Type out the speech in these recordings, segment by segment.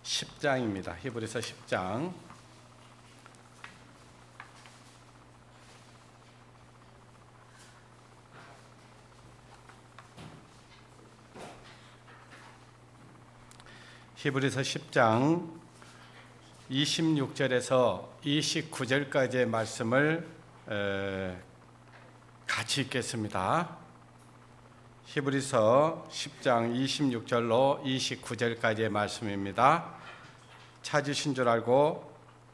10장입니다. 히브리서 10장. 히브리서 10장 26절에서 29절까지의 말씀을 같이 읽겠습니다. 히브리서 10장 26절로 29절까지의 말씀입니다. 찾으신 줄 알고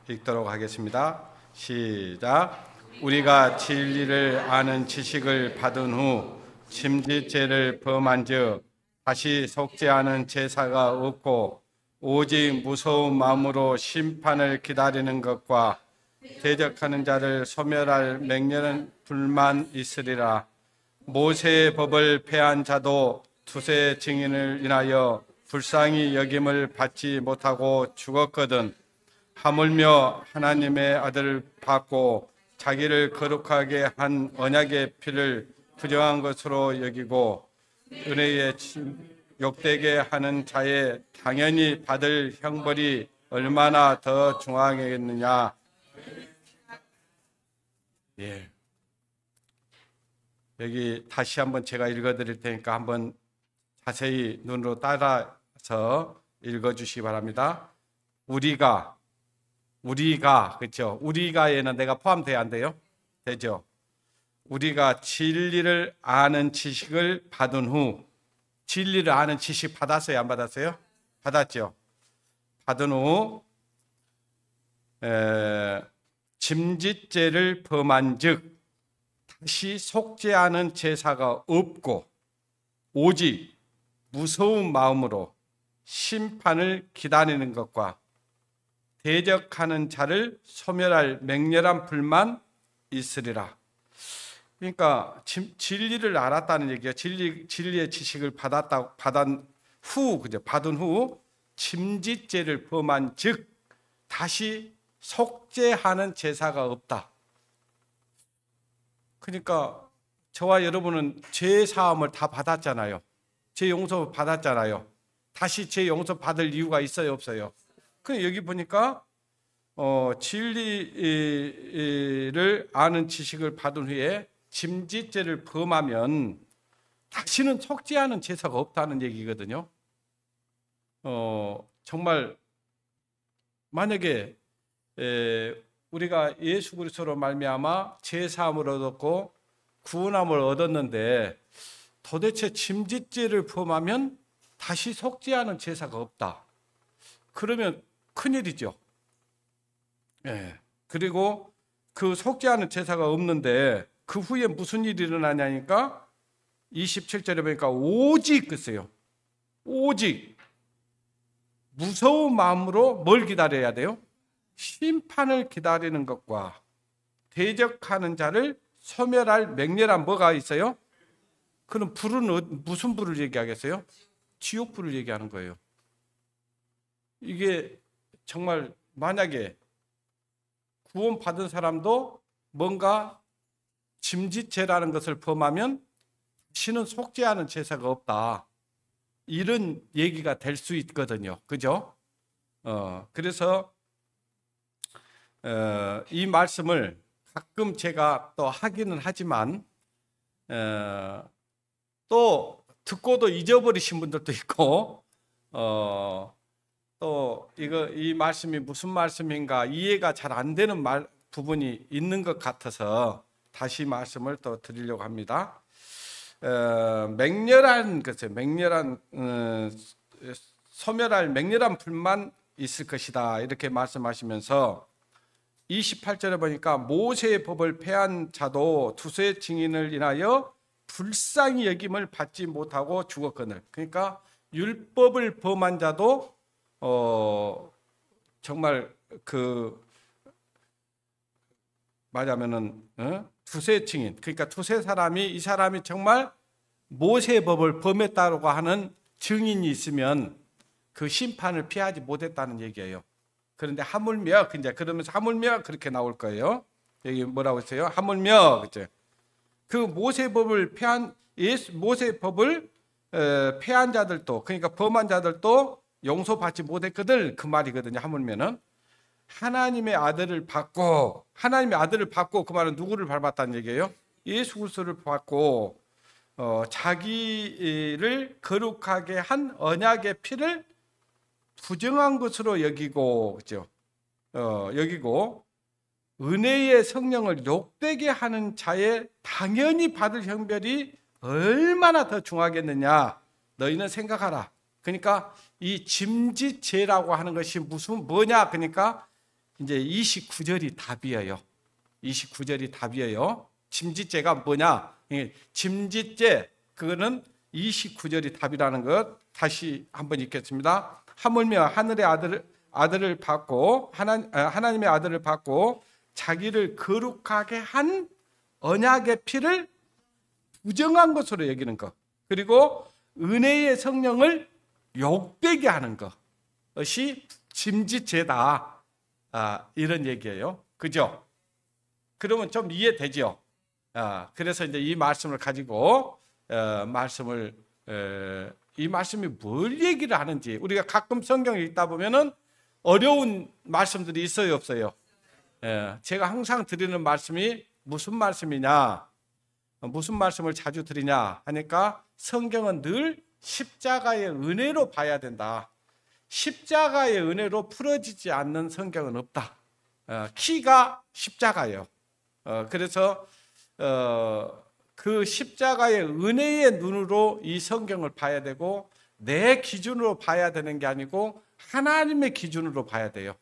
읽도록 하겠습니다. 시작. 우리가 진리를 아는 지식을 받은 후 침짓죄를 범한 즉 다시 속죄하는 제사가 없고 오직 무서운 마음으로 심판을 기다리는 것과 대적하는 자를 소멸할 맹렬한 불만 있으리라. 모세의 법을 폐한 자도 두세 증인을 인하여 불쌍히 여김을 받지 못하고 죽었거든. 하물며 하나님의 아들을 받고 자기를 거룩하게 한 언약의 피를 부정한 것으로 여기고 은혜에 욕되게 하는 자의 당연히 받을 형벌이 얼마나 더 중하겠느냐. 예. 여기 다시 한번 제가 읽어드릴 테니까 한번 자세히 눈으로 따라서 읽어주시기 바랍니다. 우리가 그렇죠? 우리가에는 내가 포함돼야 안 돼요? 되죠? 우리가 진리를 아는 지식을 받은 후, 진리를 아는 지식 받았어요? 안 받았어요? 받았죠? 받은 후 짐짓죄를 범한 즉 다시 속죄하는 제사가 없고 오직 무서운 마음으로 심판을 기다리는 것과 대적하는 자를 소멸할 맹렬한 불만 있으리라. 그러니까 진리를 알았다는 얘기예요. 진리의 지식을 받은 후 짐짓죄를 범한 즉 다시 속죄하는 제사가 없다. 그러니까 저와 여러분은 죄 사함을 다 받았잖아요. 죄 용서 받았잖아요. 다시 죄 용서 받을 이유가 있어요, 없어요? 그럼 여기 보니까 진리를 아는 지식을 받은 후에 짐짓죄를 범하면 다시는 속죄하는 제사가 없다는 얘기거든요. 정말 만약에 우리가 예수 그리스도로 말미암아 죄 사함을 얻었고 구원함을 얻었는데 도대체 짐짓죄를 범하면 다시 속죄하는 제사가 없다. 그러면 큰일이죠. 예. 그리고 그 속죄하는 제사가 없는데 그 후에 무슨 일이 일어나냐니까 27절에 보니까 오직 글쎄요. 오직 무서운 마음으로 뭘 기다려야 돼요? 심판을 기다리는 것과 대적하는 자를 소멸할 맹렬한 뭐가 있어요? 그럼 불은 무슨 불을 얘기하겠어요? 지옥불을 얘기하는 거예요. 이게 정말 만약에 구원받은 사람도 뭔가 짐짓죄라는 것을 범하면 다시는 속죄하는 제사가 없다. 이런 얘기가 될 수 있거든요. 그죠? 그래서 이 말씀을 가끔 제가 또 하기는 하지만 또 듣고도 잊어버리신 분들도 있고 또 이 말씀이 무슨 말씀인가 이해가 잘 안 되는 부분이 있는 것 같아서 다시 말씀을 또 드리려고 합니다. 맹렬한 것을 소멸할 맹렬한 불만 있을 것이다 이렇게 말씀하시면서 28절에 보니까 모세의 법을 폐한 자도 두세 증인을 인하여 불쌍히 여김을 받지 못하고 죽었거늘. 그러니까 율법을 범한 자도 정말 말하면은 두세 증인, 그러니까 두세 사람이 이 사람이 정말 모세의 법을 범했다고 하는 증인이 있으면 그 심판을 피하지 못했다는 얘기예요. 그런데 하물며 그러면서 하물며 그렇게 나올 거예요. 여기 뭐라고 했어요? 하물며 그죠? 그 모세의 법을 폐한 모세의 법을 폐한 자들도 그러니까 범한 자들도 용서받지 못했거든 그 말이거든요. 하물면은 하나님의 아들을 받고 그 말은 누구를 밟았다는 얘기예요? 예수 그리스도를 받고 자기를 거룩하게 한 언약의 피를 부정한 것으로 여기고, 그죠? 여기고 은혜의 성령을 욕되게 하는 자의 당연히 받을 형벌이 얼마나 더 중하겠느냐 너희는 생각하라. 그러니까 이 짐짓죄라고 하는 것이 뭐냐? 그러니까 이제 29절이 답이에요. 29절이 답이에요. 짐짓죄가 뭐냐? 짐짓죄, 그거는 29절이 답이라는 것 다시 한번 읽겠습니다. 하물며 하늘의 아들을 받고 하나님의 아들을 받고 자기를 거룩하게 한 언약의 피를 부정한 것으로 여기는 것, 그리고 은혜의 성령을 욕되게 하는 것이 짐짓죄다. 이런 얘기예요. 그죠? 그러면 좀 이해되죠? 그래서 이제 이 말씀을 가지고 이 말씀이 뭘 얘기를 하는지, 우리가 가끔 성경을 읽다 보면은 어려운 말씀들이 있어요, 없어요? 제가 항상 드리는 말씀이 무슨 말씀이냐, 무슨 말씀을 자주 드리냐 하니까 성경은 늘 십자가의 은혜로 봐야 된다. 십자가의 은혜로 풀어지지 않는 성경은 없다. 키가 십자가예요. 그래서 그 십자가의 은혜의 눈으로 이 성경을 봐야 되고, 내 기준으로 봐야 되는 게 아니고 하나님의 기준으로 봐야 돼요.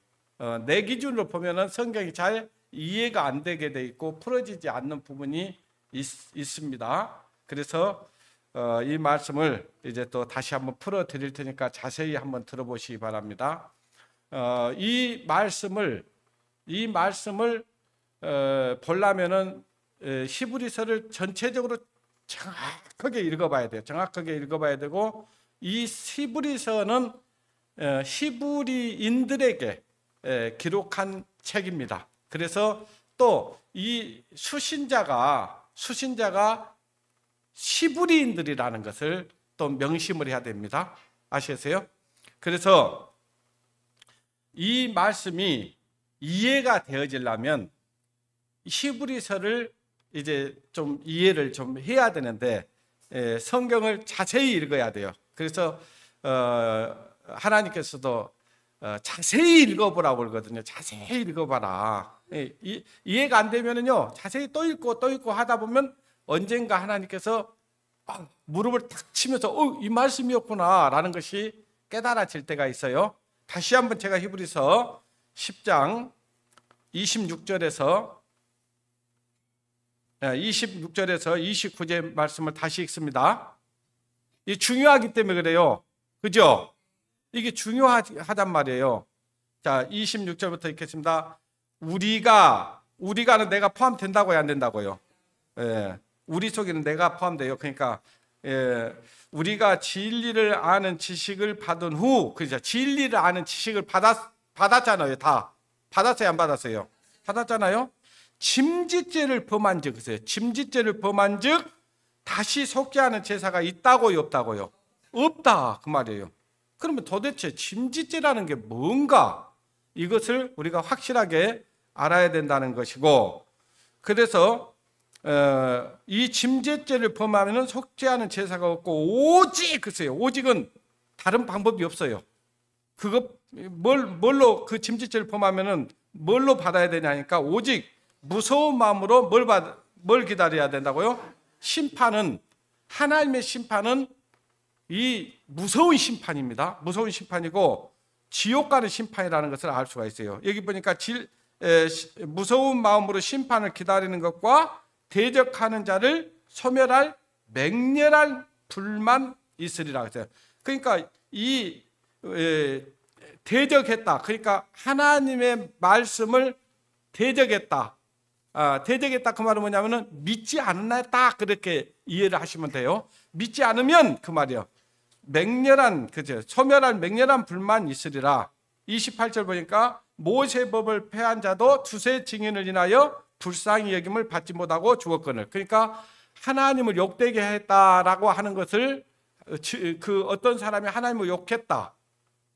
내 기준으로 보면은 성경이 잘 이해가 안 되게 돼 있고 풀어지지 않는 부분이 있습니다. 그래서 이 말씀을 이제 또 다시 한번 풀어 드릴 테니까 자세히 한번 들어보시기 바랍니다. 이 말씀을 보려면은 히브리서를 전체적으로 정확하게 읽어봐야 돼요. 정확하게 읽어봐야 되고, 이 히브리서는 히브리인들에게 기록한 책입니다. 그래서 또 이 수신자가 히브리인들이라는 것을 또 명심을 해야 됩니다. 아시겠어요? 그래서 이 말씀이 이해가 되어지려면 히브리서를 이제 좀 이해를 좀 해야 되는데 성경을 자세히 읽어야 돼요. 그래서 하나님께서도 자세히 읽어보라고 그러거든요. 자세히 읽어봐라. 이해가 안 되면은요, 자세히 또 읽고 하다 보면 언젠가 하나님께서 무릎을 탁 치면서 이 말씀이었구나 라는 것이 깨달아질 때가 있어요. 다시 한번 제가 히브리서 10장 26절에서 29절 말씀을 다시 읽습니다. 이게 중요하기 때문에 그래요. 그죠? 이게 중요하단 말이에요. 자, 26절부터 읽겠습니다. 우리가는 내가 포함된다고요, 안 된다고요? 우리 속에는 내가 포함돼요. 그러니까 우리가 진리를 아는 지식을 받은 후, 그죠? 진리를 아는 지식을 받았잖아요. 다 받았어요, 안 받았어요? 받았잖아요. 짐짓죄를 범한 즉, 짐짓죄를 범한 즉 다시 속죄 하는 제사가 있다고요, 없다고요? 없다, 그 말이에요. 그러면 도대체 짐짓죄라는 게 뭔가, 이것을 우리가 확실하게 알아야 된다는 것이고, 그래서 이 짐짓죄를 범하면 속죄하는 제사가 없고 오직은 다른 방법이 없어요. 그거 뭘로 그 짐짓죄를 범하면은 뭘로 받아야 되냐니까, 오직 무서운 마음으로 뭘 기다려야 된다고요? 하나님의 심판은 이 무서운 심판입니다. 무서운 심판이고 지옥 가는 심판이라는 것을 알 수가 있어요. 여기 보니까 무서운 마음으로 심판을 기다리는 것과 대적하는 자를 소멸할 맹렬한 불만 있으리라 했어요. 그러니까 이 대적했다. 그러니까 하나님의 말씀을 대적했다. 대적했다 그 말은 뭐냐면은 믿지 않나 딱 그렇게 이해를 하시면 돼요. 믿지 않으면 그 말이요. 소멸할 맹렬한 불만 있으리라. 28절 보니까 모세법을 폐한 자도 두세 증인을 인하여 불쌍히 여김을 받지 못하고 죽었거늘. 그러니까 하나님을 욕되게 했다라고 하는 것을, 그 어떤 사람이 하나님을 욕했다,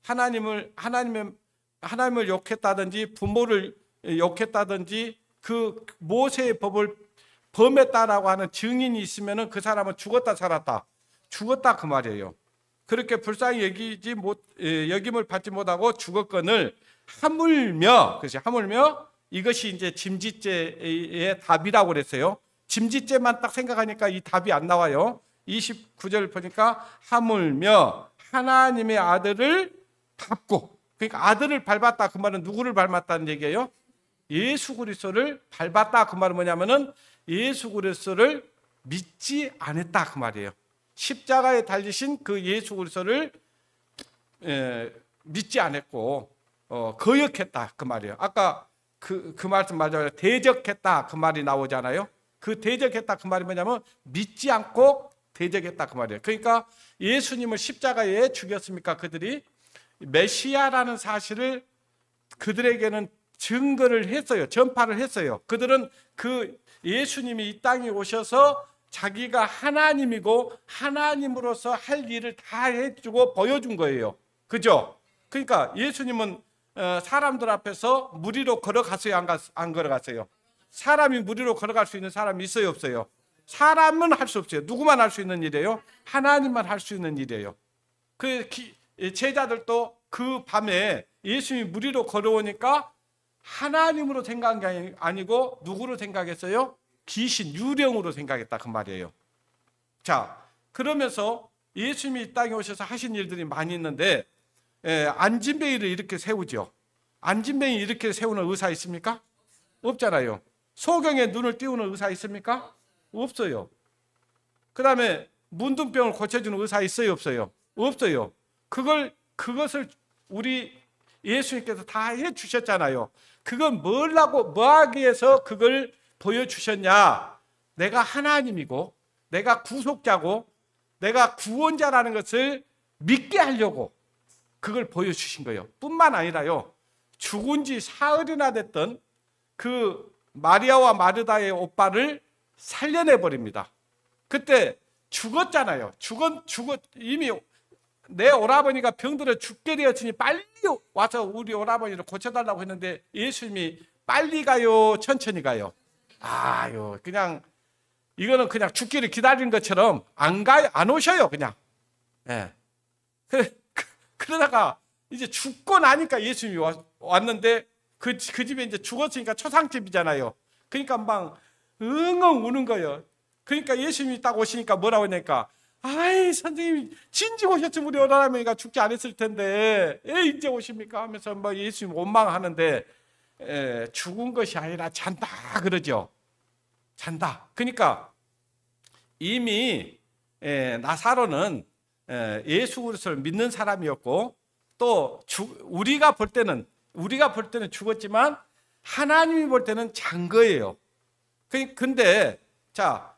하나님을 욕했다든지 부모를 욕했다든지 그 모세의 법을 범했다라고 하는 증인이 있으면은 그 사람은 죽었다 살았다, 죽었다 그 말이에요. 그렇게 불쌍히 여김을 받지 못하고 죽었거늘 하물며, 그렇지, 하물며 이것이 이제 짐짓죄의 답이라고 그랬어요. 짐짓죄만 딱 생각하니까 이 답이 안 나와요. 29절 보니까 하물며 하나님의 아들을 밟고, 그러니까 아들을 밟았다 그 말은 누구를 밟았다는 얘기예요? 예수 그리스도를 밟았다 그 말은 뭐냐면은 예수 그리스도를 믿지 않았다 그 말이에요. 십자가에 달리신 그 예수 그리스도를 믿지 않았고 거역했다 그 말이에요. 아까 그 말씀 맞아요. 대적했다 그 말이 나오잖아요. 그 대적했다 그 말이 뭐냐면 믿지 않고 대적했다 그 말이에요. 그러니까 예수님을 십자가에 죽였습니까? 그들이 메시아라는 사실을 그들에게는 증거를 했어요. 전파를 했어요. 그들은 그 예수님이 이 땅에 오셔서 자기가 하나님이고 하나님으로서 할 일을 다 해주고 보여준 거예요. 그죠? 그러니까 예수님은 사람들 앞에서 무리로 걸어갔어요? 안 걸어갔어요? 사람이 무리로 걸어갈 수 있는 사람이 있어요? 없어요? 사람은 할 수 없어요. 누구만 할 수 있는 일이에요? 하나님만 할 수 있는 일이에요. 그 제자들도 그 밤에 예수님이 무리로 걸어오니까 하나님으로 생각한 게 아니고 누구로 생각했어요? 귀신, 유령으로 생각했다 그 말이에요. 자, 그러면서 예수님이 이 땅에 오셔서 하신 일들이 많이 있는데 안진뱅이를 이렇게 세우죠. 안진뱅이 이렇게 세우는 의사 있습니까? 없잖아요. 소경에 눈을 띄우는 의사 있습니까? 없어요. 그 다음에 문둥병을 고쳐주는 의사 있어요? 없어요? 없어요. 그것을 우리 예수님께서 다 해주셨잖아요. 그건 뭐 하기 위해서 그걸 보여주셨냐? 내가 하나님이고 내가 구속자고 내가 구원자라는 것을 믿게 하려고 그걸 보여주신 거예요. 뿐만 아니라요, 죽은 지 사흘이나 됐던 그 마리아와 마르다의 오빠를 살려내 버립니다. 그때 죽었잖아요. 이미 내 오라버니가 병들어 죽게 되었으니 빨리 와서 우리 오라버니를 고쳐달라고 했는데 예수님이 빨리 가요, 천천히 가요? 아유, 그냥 이거는 그냥 죽기를 기다리는 것처럼 안 가요, 안 오셔요, 그냥. 예. 그러다가 이제 죽고 나니까 예수님이 왔는데 그 집에 이제 죽었으니까 초상집이잖아요. 그러니까 막 엉엉 우는 거예요. 그러니까 예수님이 딱 오시니까 뭐라고 하니까, 아이 선생님 진지 오셨으면 우리 오라버니가 죽지 않았을 텐데 이제 오십니까 하면서 뭐 예수님 원망하는데 죽은 것이 아니라 잔다 그러죠. 잔다. 그러니까 이미 나사로는 예수 그리스도를 믿는 사람이었고 또 우리가 볼 때는 죽었지만 하나님이 볼 때는 잔 거예요. 근데 자,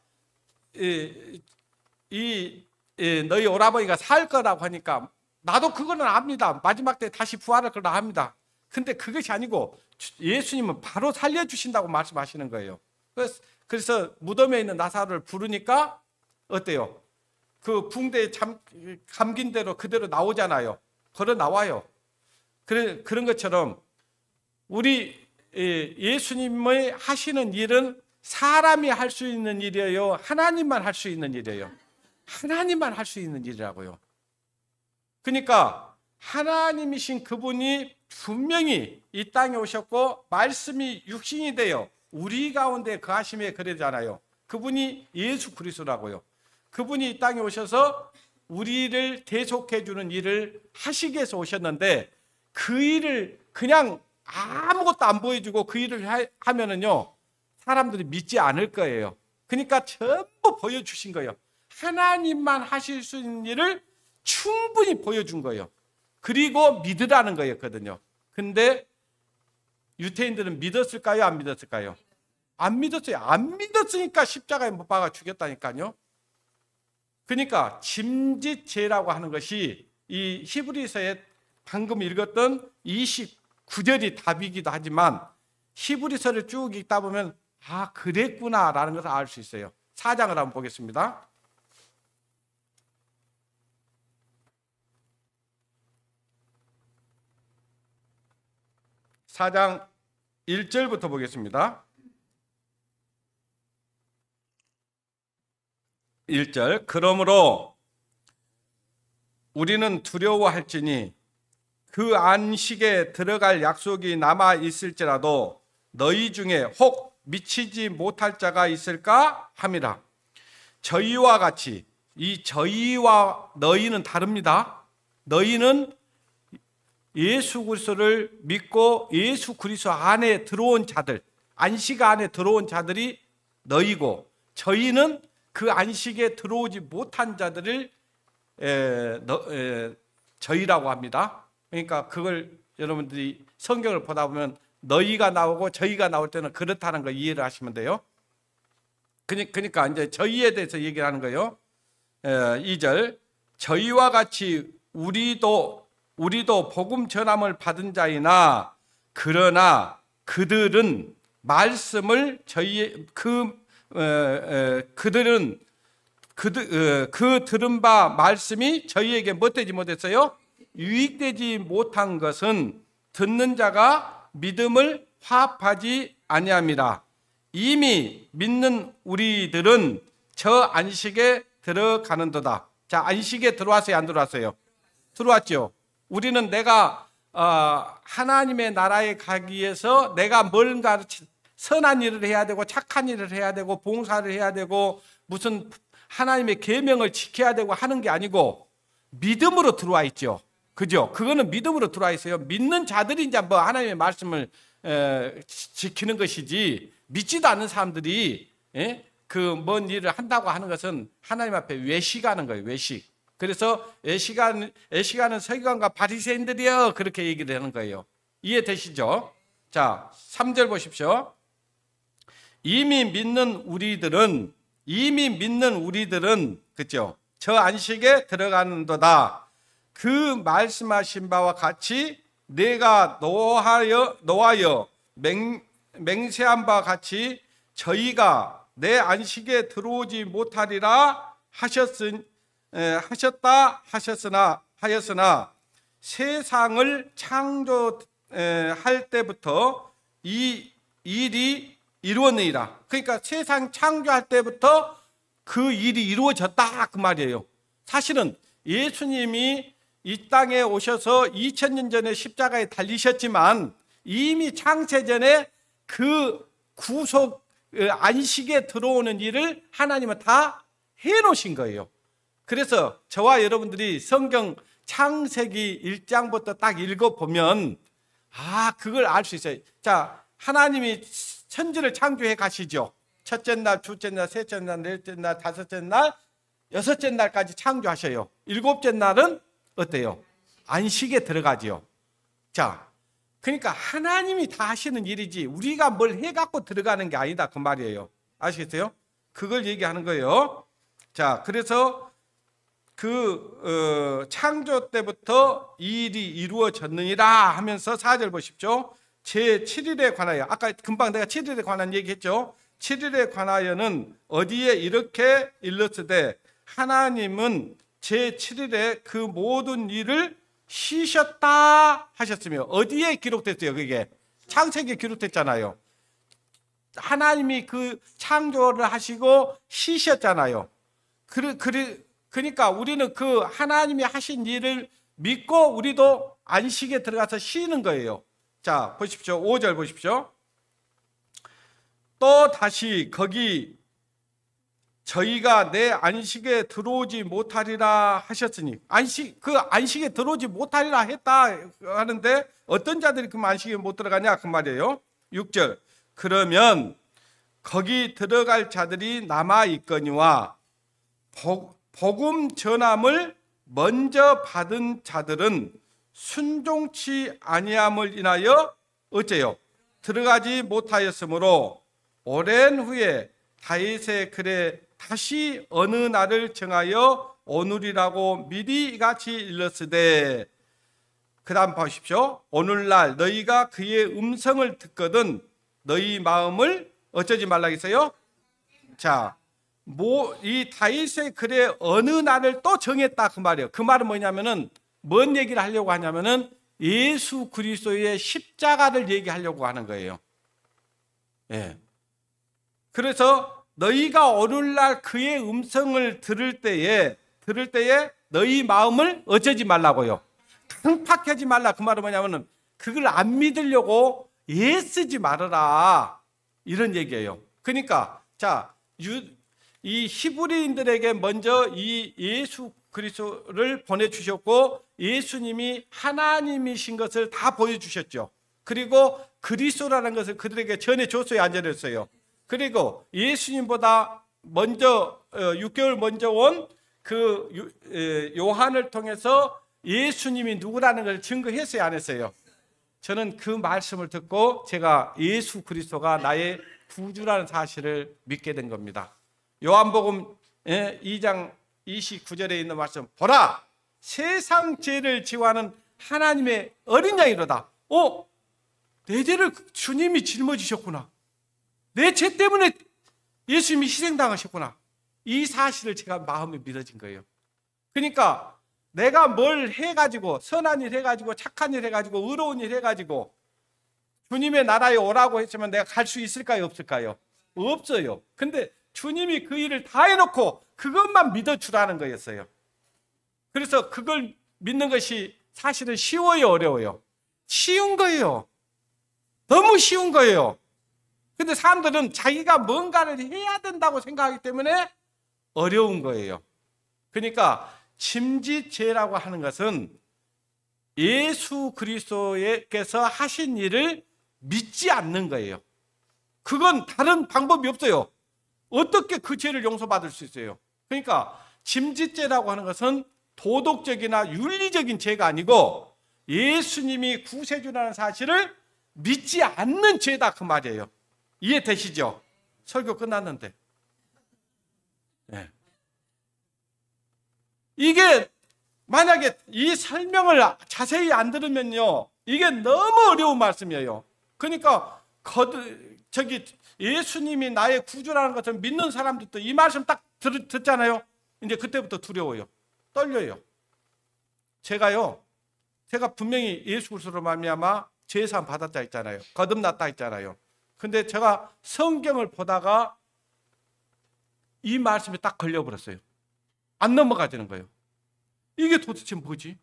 너희 오라버니가 살 거라고 하니까 나도 그거는 압니다. 마지막 때 다시 부활할 거라 합니다. 근데 그것이 아니고 예수님은 바로 살려주신다고 말씀하시는 거예요. 그래서 무덤에 있는 나사로를 부르니까 어때요? 그 붕대에 감긴 대로 그대로 나오잖아요. 걸어 나와요. 그런 것처럼 우리 예수님의 하시는 일은 사람이 할 수 있는 일이에요? 하나님만 할 수 있는 일이에요? 하나님만 할 수 있는 일이라고요. 그러니까 하나님이신 그분이 분명히 이 땅에 오셨고 말씀이 육신이 되어 우리 가운데 거하심에 그러잖아요. 그분이 예수 그리스도라고요. 그분이 이 땅에 오셔서 우리를 대속해 주는 일을 하시기 위해서 오셨는데 그 일을 그냥 아무것도 안 보여주고 그 일을 하면은요 사람들이 믿지 않을 거예요. 그러니까 전부 보여주신 거예요. 하나님만 하실 수 있는 일을 충분히 보여준 거예요. 그리고 믿으라는 거였거든요. 근데 유태인들은 믿었을까요? 안 믿었을까요? 안 믿었어요. 안 믿었으니까 십자가에 못 박아 죽였다니까요. 그러니까 짐짓죄라고 하는 것이 이 히브리서에 방금 읽었던 29절이 답이기도 하지만 히브리서를 쭉 읽다 보면 아 그랬구나라는 것을 알 수 있어요. 4장을 한번 보겠습니다. 4장 1절부터 보겠습니다. 1절. 그러므로 우리는 두려워할지니 그 안식에 들어갈 약속이 남아 있을지라도 너희 중에 혹 미치지 못할 자가 있을까 함이라. 저희와 같이, 이 저희와 너희는 다릅니다. 너희는 예수 그리스도를 믿고 예수 그리스도 안에 들어온 자들, 안식 안에 들어온 자들이 너희고, 저희는 그 안식에 들어오지 못한 자들을 저희라고 합니다. 그러니까 그걸 여러분들이 성경을 보다 보면 너희가 나오고 저희가 나올 때는 그렇다는 걸 이해를 하시면 돼요. 그러니까 이제 저희에 대해서 얘기를 하는 거예요. 2절. 저희와 같이 우리도 복음 전함을 받은 자이나 그러나 그들은 말씀을 그들은 그 들은 바 말씀이 저희에게 뭐 되지 못했어요? 유익되지 못한 것은 듣는 자가 믿음을 화합하지 아니함이라. 이미 믿는 우리들은 저 안식에 들어가는도다. 자, 안식에 들어왔어요, 안 들어왔어요? 들어왔죠. 우리는 내가 하나님의 나라에 가기 위해서 내가 뭔가 선한 일을 해야 되고 착한 일을 해야 되고 봉사를 해야 되고 무슨 하나님의 계명을 지켜야 되고 하는 게 아니고 믿음으로 들어와 있죠. 그죠? 그거는 믿음으로 들어와 있어요. 믿는 자들이 이제 뭐 하나님의 말씀을 지키는 것이지, 믿지도 않는 사람들이 그 먼 일을 한다고 하는 것은 하나님 앞에 외식하는 거예요. 외식. 그래서 애시가는 서기관과 바리새인들이여, 그렇게 얘기를 하는 거예요. 이해되시죠? 자, 3절 보십시오. 이미 믿는 우리들은 그죠? 저 안식에 들어가는도다. 그 말씀하신 바와 같이 내가 노하여 맹세한 바와 같이 저희가 내 안식에 들어오지 못하리라 하였으나 세상을 창조할 때부터 이 일이 이루어지니라. 그러니까 세상 창조할 때부터 그 일이 이루어졌다, 그 말이에요. 사실은 예수님이 이 땅에 오셔서 2000년 전에 십자가에 달리셨지만 이미 창세전에 그 구속 안식에 들어오는 일을 하나님은 다 해놓으신 거예요. 그래서 저와 여러분들이 성경 창세기 1장부터 딱 읽어보면 그걸 알 수 있어요. 자, 하나님이 천지를 창조해 가시죠. 첫째 날, 둘째 날, 셋째 날, 넷째 날, 다섯째 날, 여섯째 날까지 창조하셔요. 일곱째 날은 어때요? 안식에 들어가지요. 자, 그러니까 하나님이 다 하시는 일이지 우리가 뭘 해갖고 들어가는 게 아니다, 그 말이에요. 아시겠어요? 그걸 얘기하는 거예요. 자, 그래서 창조 때부터 이 일이 이루어졌느니라 하면서 4절 보십시오. 제7일에 관하여, 아까 금방 내가 7일에 관한 얘기했죠. 7일에 관하여는 어디에 이렇게 일렀으되 하나님은 제7일에 그 모든 일을 쉬셨다 하셨으며, 어디에 기록됐어요? 그게 창세기에 기록됐잖아요. 하나님이 그 창조를 하시고 쉬셨잖아요. 그러니까 우리는 그 하나님이 하신 일을 믿고 우리도 안식에 들어가서 쉬는 거예요. 자, 보십시오. 5절 보십시오. 또 다시 거기 저희가 내 안식에 들어오지 못하리라 하셨으니, 안식에 들어오지 못하리라 했다 하는데 어떤 자들이 그 안식에 못 들어가냐, 그 말이에요. 6절. 그러면 거기 들어갈 자들이 남아 있거니와 복음 전함을 먼저 받은 자들은 순종치 아니함을 인하여 어째요? 들어가지 못하였으므로 오랜 후에 다윗의 글에 다시 어느 날을 정하여 오늘이라고 미리 이같이 일렀으되, 그 다음 보십시오. 오늘날 너희가 그의 음성을 듣거든 너희 마음을 어쩌지 말라 했어요? 자, 이 다윗의 글에 어느 날을 또 정했다, 그 말이에요. 그 말은 뭐냐면은 뭔 얘기를 하려고 하냐면은 예수 그리스도의 십자가를 얘기하려고 하는 거예요. 예. 그래서 너희가 오늘날 그의 음성을 들을 때에 너희 마음을 어쩌지 말라고요. 강팍하지 말라. 그 말은 뭐냐면은 그걸 안 믿으려고 애쓰지 말아라. 이런 얘기예요. 그러니까 이 히브리인들에게 먼저 이 예수 그리스도를 보내주셨고 예수님이 하나님이신 것을 다 보여주셨죠. 그리고 그리스도라는 것을 그들에게 전해줬어야 안 전했어요. 그리고 예수님보다 먼저 6개월 먼저 온 그 요한을 통해서 예수님이 누구라는 걸 증거했어야 안 했어요. 저는 그 말씀을 듣고 제가 예수 그리스도가 나의 구주라는 사실을 믿게 된 겁니다. 요한복음 2장 29절에 있는 말씀, 보라 세상 죄를 지고하는 하나님의 어린 양이로다. 내 죄를 주님이 짊어지셨구나. 내 죄 때문에 예수님이 희생당하셨구나. 이 사실을 제가 마음에 믿어진 거예요. 그러니까 내가 뭘 해가지고 선한 일 해가지고 착한 일 해가지고 의로운 일 해가지고 주님의 나라에 오라고 했지만 내가 갈 수 있을까요? 없을까요? 없어요. 근데 주님이 그 일을 다 해놓고 그것만 믿어주라는 거였어요. 그래서 그걸 믿는 것이 사실은 쉬워요, 어려워요? 쉬운 거예요. 너무 쉬운 거예요. 근데 사람들은 자기가 뭔가를 해야 된다고 생각하기 때문에 어려운 거예요. 그러니까 짐짓죄라고 하는 것은 예수 그리스도께서 하신 일을 믿지 않는 거예요. 그건 다른 방법이 없어요. 어떻게 그 죄를 용서받을 수 있어요? 그러니까 짐짓죄라고 하는 것은 도덕적이나 윤리적인 죄가 아니고 예수님이 구세주라는 사실을 믿지 않는 죄다 그 말이에요. 이해되시죠? 설교 끝났는데. 네. 이게 만약에 이 설명을 자세히 안 들으면요, 이게 너무 어려운 말씀이에요. 그러니까 예수님이 나의 구주라는 것을 믿는 사람들도 이 말씀 딱 듣잖아요. 이제 그때부터 두려워요. 떨려요. 제가 분명히 예수 그리스도로 말미암아 죄사함 받았다 했잖아요. 거듭났다 했잖아요. 근데 제가 성경을 보다가 이 말씀에 딱 걸려버렸어요. 안 넘어가지는 거예요. 이게 도대체 뭐지?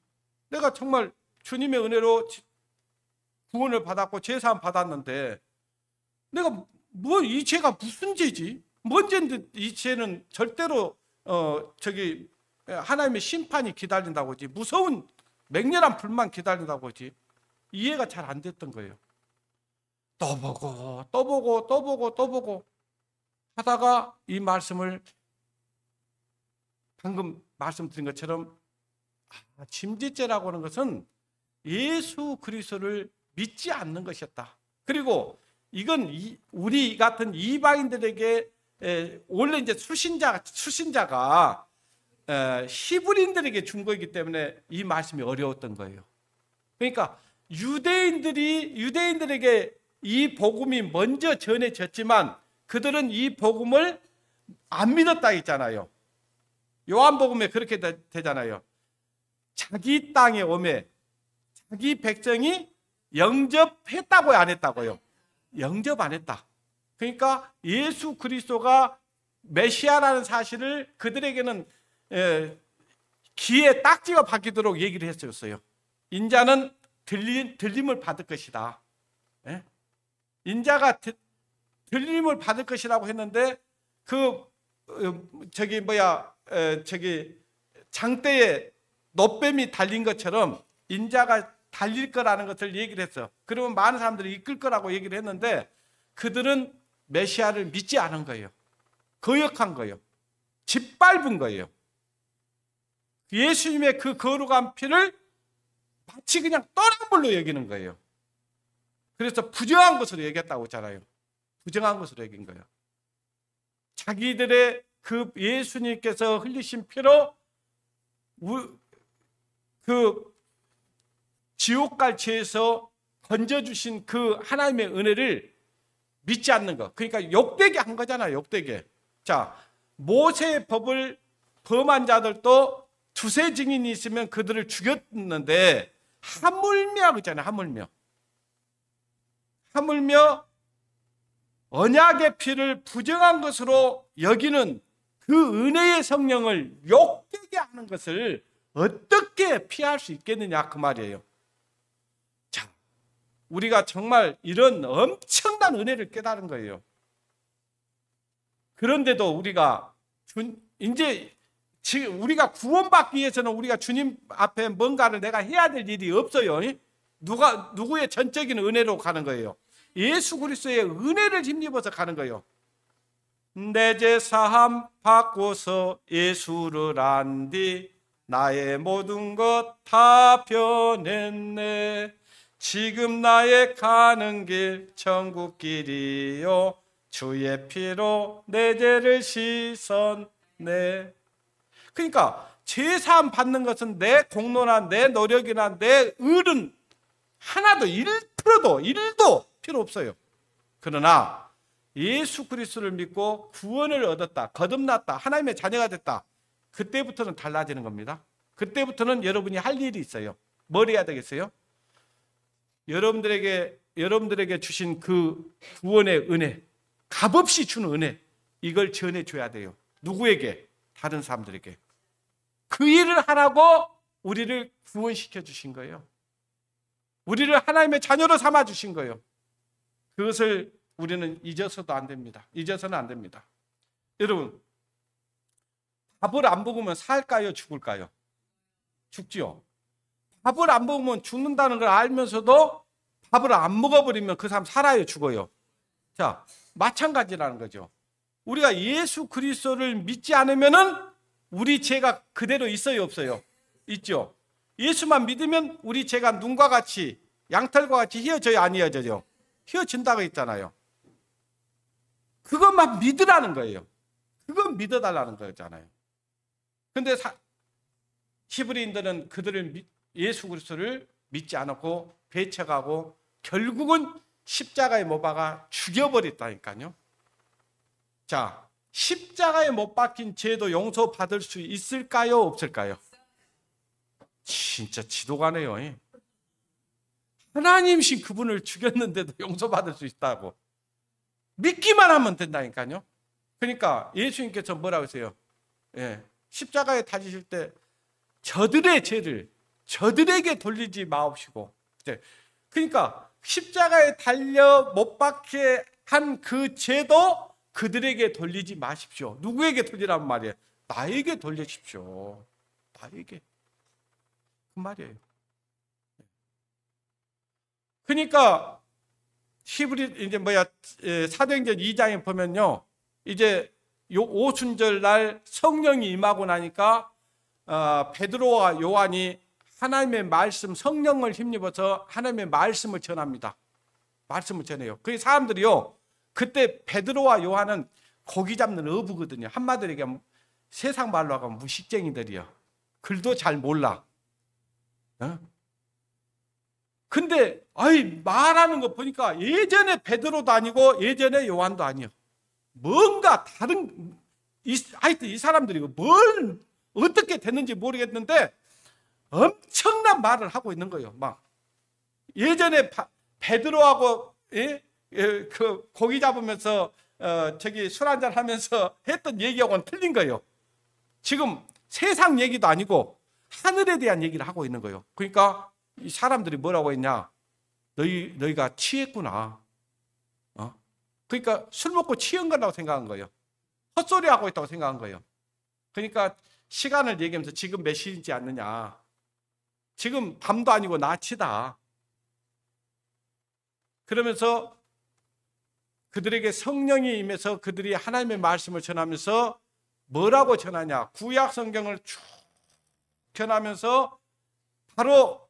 내가 정말 주님의 은혜로 구원을 받았고 죄사함 받았는데 내가 이 죄가 무슨 죄지? 뭔 죄인데 이 죄는 절대로 하나님의 심판이 기다린다고 하지, 무서운 맹렬한 불만 기다린다고 하지, 이해가 잘 안 됐던 거예요. 또 보고 하다가 이 말씀을 방금 말씀드린 것처럼 짐짓죄라고 하는 것은 예수 그리스도를 믿지 않는 것이었다. 그리고 이건 우리 같은 이방인들에게 원래 이제 수신자가 히브리인들에게 준 거이기 때문에 이 말씀이 어려웠던 거예요. 그러니까 유대인들에게 이 복음이 먼저 전해졌지만 그들은 이 복음을 안 믿었다 했잖아요. 요한복음에 그렇게 되잖아요. 자기 땅에 오매 자기 백성이 영접했다고요, 안 했다고요? 영접 안 했다. 그러니까 예수 그리스도가 메시아라는 사실을 그들에게는 귀에 딱지가 박히도록 얘기를 했었어요. 인자는 들림을 받을 것이다. 인자가 들림을 받을 것이라고 했는데 장대에 놋뱀이 달린 것처럼 인자가 달릴 거라는 것을 얘기를 했어. 그러면 많은 사람들이 이끌 거라고 얘기를 했는데 그들은 메시아를 믿지 않은 거예요. 거역한 거예요. 짓밟은 거예요. 예수님의 그 거룩한 피를 마치 그냥 떠나물로 여기는 거예요. 그래서 부정한 것으로 여겼다고 했잖아요. 부정한 것으로 여긴 거예요. 자기들의 그 예수님께서 흘리신 피로 그 지옥 갈 죄에서 건져주신 그 하나님의 은혜를 믿지 않는 것. 그러니까 욕되게 한 거잖아요. 욕되게. 자, 모세의 법을 범한 자들도 두세 증인이 있으면 그들을 죽였는데 하물며 그잖아요. 하물며 언약의 피를 부정한 것으로 여기는 그 은혜의 성령을 욕되게 하는 것을 어떻게 피할 수 있겠느냐 그 말이에요. 자, 우리가 정말 이런 엄청난 은혜를 깨달은 거예요. 그런데도 우리가 이제 지금 우리가 구원받기 위해서는 우리가 주님 앞에 뭔가를 내가 해야 될 일이 없어요. 누구의 전적인 은혜로 가는 거예요. 예수 그리스도의 은혜를 힘입어서 가는 거예요. 내 죄 사함 받고서 예수를 안디 나의 모든 것 다 변했네. 지금 나의 가는 길 천국 길이요 주의 피로 내 죄를 씻었네. 그러니까 죄사함 받는 것은 내 공로나 내 노력이나 내 을은 하나도 1도 필요 없어요. 그러나 예수 그리스도를 믿고 구원을 얻었다, 거듭났다, 하나님의 자녀가 됐다. 그때부터는 달라지는 겁니다. 그때부터는 여러분이 할 일이 있어요. 뭘 해야 되겠어요? 여러분들에게 주신 그 구원의 은혜, 값없이 주는 은혜, 이걸 전해줘야 돼요. 누구에게? 다른 사람들에게. 그 일을 하라고 우리를 구원시켜 주신 거예요. 우리를 하나님의 자녀로 삼아 주신 거예요. 그것을 우리는 잊어서는 안 됩니다. 여러분, 밥을 안 먹으면 살까요? 죽을까요? 죽지요. 밥을 안 먹으면 죽는다는 걸 알면서도 밥을 안 먹어버리면 그 사람 살아요? 죽어요? 자, 마찬가지라는 거죠. 우리가 예수 그리스도를 믿지 않으면은 우리 죄가 그대로 있어요? 없어요? 있죠. 예수만 믿으면 우리 죄가 눈과 같이 양털과 같이 휘어져요? 안 휘어져요? 휘어진다고 했잖아요. 그것만 믿으라는 거예요. 그건 믿어달라는 거잖아요. 근데 히브리인들은 예수 그리스도를 믿지 않았고 배척하고 결국은 십자가에 못 박아 죽여버렸다니까요. 자, 십자가에 못 박힌 죄도 용서받을 수 있을까요? 없을까요? 진짜 지도가네요. 하나님이신 그분을 죽였는데도 용서받을 수 있다고. 믿기만 하면 된다니까요. 그러니까 예수님께서 뭐라고 하세요? 십자가에 달리실 때 저들의 죄를 저들에게 돌리지 마옵시고. 그러니까 십자가에 달려 못 박게 한 그 죄도 그들에게 돌리지 마십시오. 누구에게 돌리라는 말이에요? 나에게 돌리십시오. 나에게. 그 말이에요. 그러니까 사도행전 2장에 보면요, 이제 오순절 날 성령이 임하고 나니까 베드로와 요한이 하나님의 말씀, 성령을 힘입어서 하나님의 말씀을 전합니다. 말씀을 전해요. 그 사람들이요, 그때 베드로와 요한은 고기 잡는 어부거든요. 한마디로 얘기하면 세상 말로 하면 무식쟁이들이요. 글도 잘 몰라. 근데 말하는 거 보니까 예전에 베드로도 아니고 예전에 요한도 아니에요. 뭔가 다른, 하여튼 이 사람들이 뭘 어떻게 됐는지 모르겠는데 엄청난 말을 하고 있는 거예요. 막 예전에 베드로하고 그 고기 잡으면서 술 한잔 하면서 했던 얘기하고는 틀린 거예요. 지금 세상 얘기도 아니고 하늘에 대한 얘기를 하고 있는 거예요. 그러니까 이 사람들이 뭐라고 했냐? 너희가 취했구나. 그러니까 술 먹고 취한 거라고 생각한 거예요. 헛소리 하고 있다고 생각한 거예요. 그러니까 시간을 얘기하면서 지금 몇 시인지 아느냐? 지금 밤도 아니고 낮이다. 그러면서 그들에게 성령이 임해서 그들이 하나님의 말씀을 전하면서 뭐라고 전하냐? 구약 성경을 쭉 전하면서 바로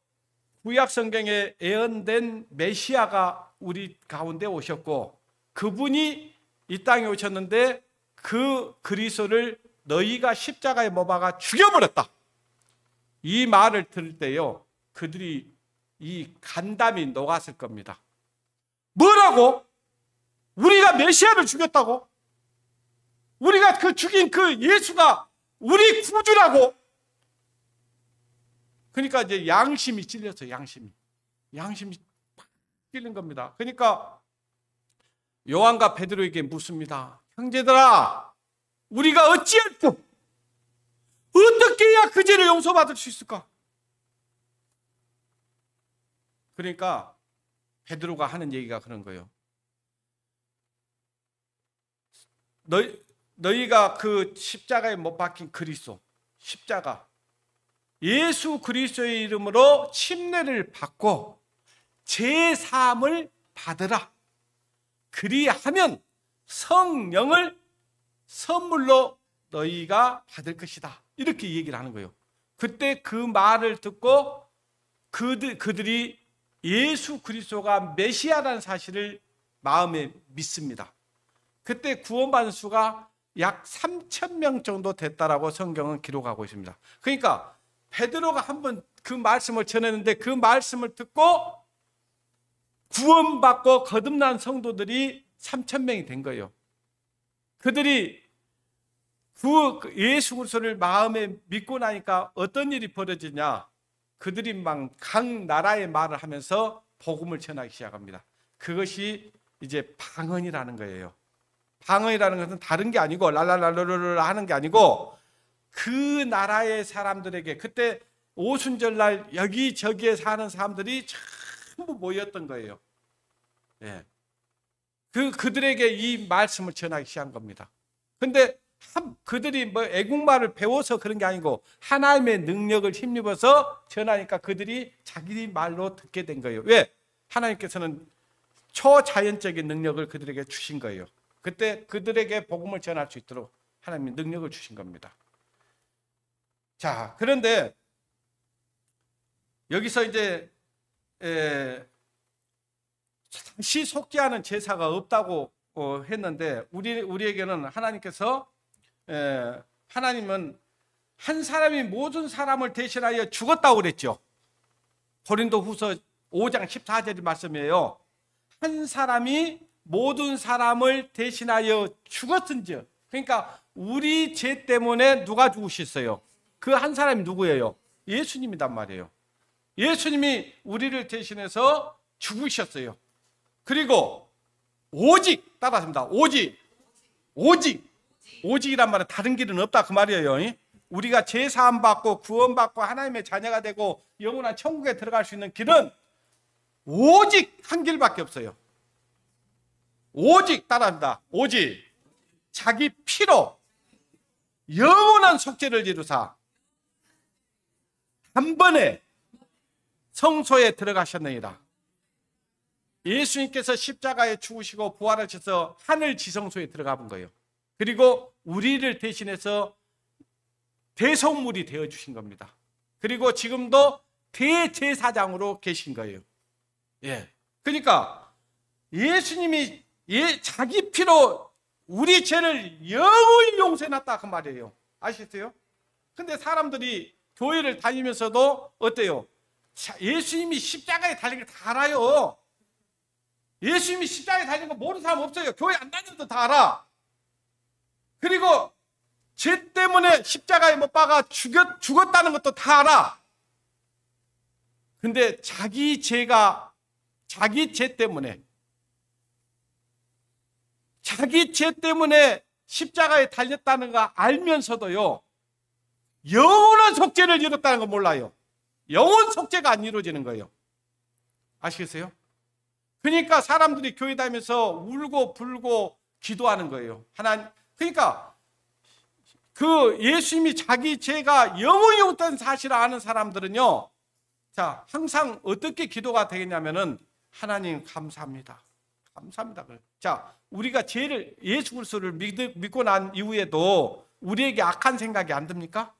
구약 성경에 예언된 메시아가 우리 가운데 오셨고 그분이 이 땅에 오셨는데 그 그리스도를 너희가 십자가에 못 박아 죽여버렸다. 이 말을 들을 때요, 그들이 이 간담이 녹았을 겁니다. 뭐라고? 우리가 메시아를 죽였다고? 우리가 죽인 그 예수가 우리 구주라고? 그러니까 이제 양심이 찔렸어요. 양심이 팍 찔린 겁니다. 그러니까 요한과 베드로에게 묻습니다. 형제들아, 우리가 어찌할꼬? 어떻게 해야 그 죄를 용서받을 수 있을까? 그러니까 베드로가 하는 얘기가 그런 거예요. 너희가 그 십자가에 못 박힌 그리스도, 십자가, 예수 그리스도의 이름으로 침례를 받고 죄 사함을 받으라. 그리하면 성령을 선물로 너희가 받을 것이다. 이렇게 얘기를 하는 거예요. 그때 그 말을 듣고 그들이 예수 그리스도가 메시아라는 사실을 마음에 믿습니다. 그때 구원받은 수가 약 3,000명 정도 됐다라고 성경은 기록하고 있습니다. 그러니까 베드로가 한번 그 말씀을 전했는데 그 말씀을 듣고 구원받고 거듭난 성도들이 3,000명이 된 거예요. 그들이 그 예수 그리스도를 마음에 믿고 나니까 어떤 일이 벌어지냐? 그들이 막 각 나라의 말을 하면서 복음을 전하기 시작합니다. 그것이 이제 방언이라는 거예요. 방언이라는 것은 다른 게 아니고 랄랄랄랄랄 하는 게 아니고 그 나라의 사람들에게 그때 오순절날 여기저기에 사는 사람들이 전부 모였던 거예요. 예. 그들에게 이 말씀을 전하기 시작한 겁니다. 근데 그들이 뭐 애국말을 배워서 그런 게 아니고 하나님의 능력을 힘입어서 전하니까 그들이 자기 말로 듣게 된 거예요. 왜? 하나님께서는 초자연적인 능력을 그들에게 주신 거예요. 그때 그들에게 복음을 전할 수 있도록 하나님이 능력을 주신 겁니다. 자, 그런데 여기서 이제 다시 속죄하는 제사가 없다고 했는데 우리에게는 하나님은 한 사람이 모든 사람을 대신하여 죽었다고 그랬죠. 고린도후서 5장 14절의 말씀이에요. 한 사람이 모든 사람을 대신하여 죽었은즉, 그러니까 우리 죄 때문에 누가 죽으셨어요? 그 한 사람이 누구예요? 예수님이란 말이에요. 예수님이 우리를 대신해서 죽으셨어요. 그리고 오직, 따라합니다. 오직이란 말은 다른 길은 없다 그 말이에요. 우리가 죄 사함 받고 구원받고 하나님의 자녀가 되고 영원한 천국에 들어갈 수 있는 길은 오직 한 길밖에 없어요. 오직, 따라합니다. 오직 자기 피로 영원한 속죄를 이루사 한 번에 성소에 들어가셨느니라. 예수님께서 십자가에 죽으시고 부활하셔서 하늘 지성소에 들어가 본 거예요. 그리고 우리를 대신해서 대속물이 되어주신 겁니다. 그리고 지금도 대제사장으로 계신 거예요. 예. 그러니까 예수님이 자기 피로 우리 죄를 영원히 용서해놨다 그 말이에요. 아시겠어요? 근데 사람들이 교회를 다니면서도 어때요? 예수님이 십자가에 달린 걸 다 알아요. 예수님이 십자가에 달린 거 모르는 사람 없어요. 교회 안 다녀도 다 알아. 그리고 죄 때문에 십자가에 못 박아 죽었다는 것도 다 알아. 근데 자기 죄 때문에 십자가에 달렸다는 거 알면서도요, 영원한 속죄를 이뤘다는 거 몰라요. 영원 속죄가 안 이루어지는 거예요. 아시겠어요? 그러니까 사람들이 교회 다니면서 울고 불고 기도하는 거예요. 그러니까 그 예수님이 자기 죄가 영원히 없다는 사실을 아는 사람들은요, 자, 항상 어떻게 기도가 되겠냐면은, 하나님 감사합니다. 감사합니다. 자, 우리가 예수 그리스도를 믿고 난 이후에도 우리에게 악한 생각이 안 듭니까?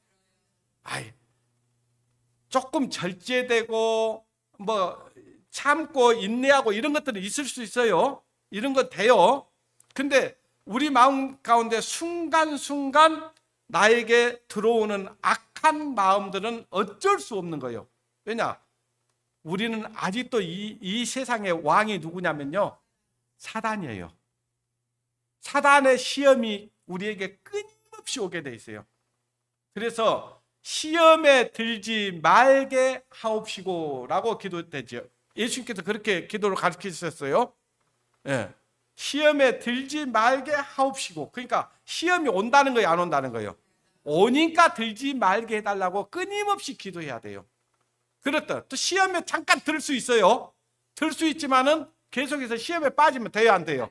조금 절제되고 뭐 참고 인내하고 이런 것들은 있을 수 있어요. 이런 거 돼요. 근데 우리 마음 가운데 순간순간 나에게 들어오는 악한 마음들은 어쩔 수 없는 거예요. 왜냐? 우리는 아직도 이 세상의 왕이 누구냐면요, 사단이에요. 사단의 시험이 우리에게 끊임없이 오게 돼 있어요. 그래서 시험에 들지 말게 하옵시고 라고 기도되죠. 예수님께서 그렇게 기도를 가르치셨어요. 예. 시험에 들지 말게 하옵시고, 그러니까 시험이 온다는 거예요, 안 온다는 거예요? 오니까 들지 말게 해달라고 끊임없이 기도해야 돼요. 그렇다. 또 시험에 잠깐 들 수 있어요. 들 수 있지만은 계속해서 시험에 빠지면 돼요, 안 돼요?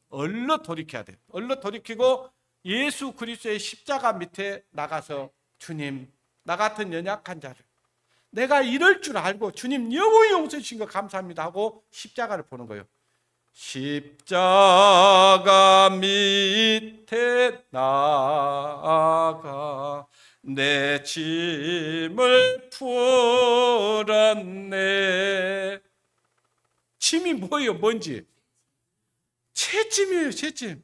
얼른 돌이켜야 돼요. 얼른 돌이키고 예수 그리스도의 십자가 밑에 나가서 주님, 나 같은 연약한 자를 내가 이럴 줄 알고 주님 영원히 용서해 주신 거 감사합니다 하고 십자가를 보는 거예요. 십자가 밑에 나가 내 짐을 풀었네. 짐이 뭐예요? 뭔지? 죄짐이에요. 죄짐.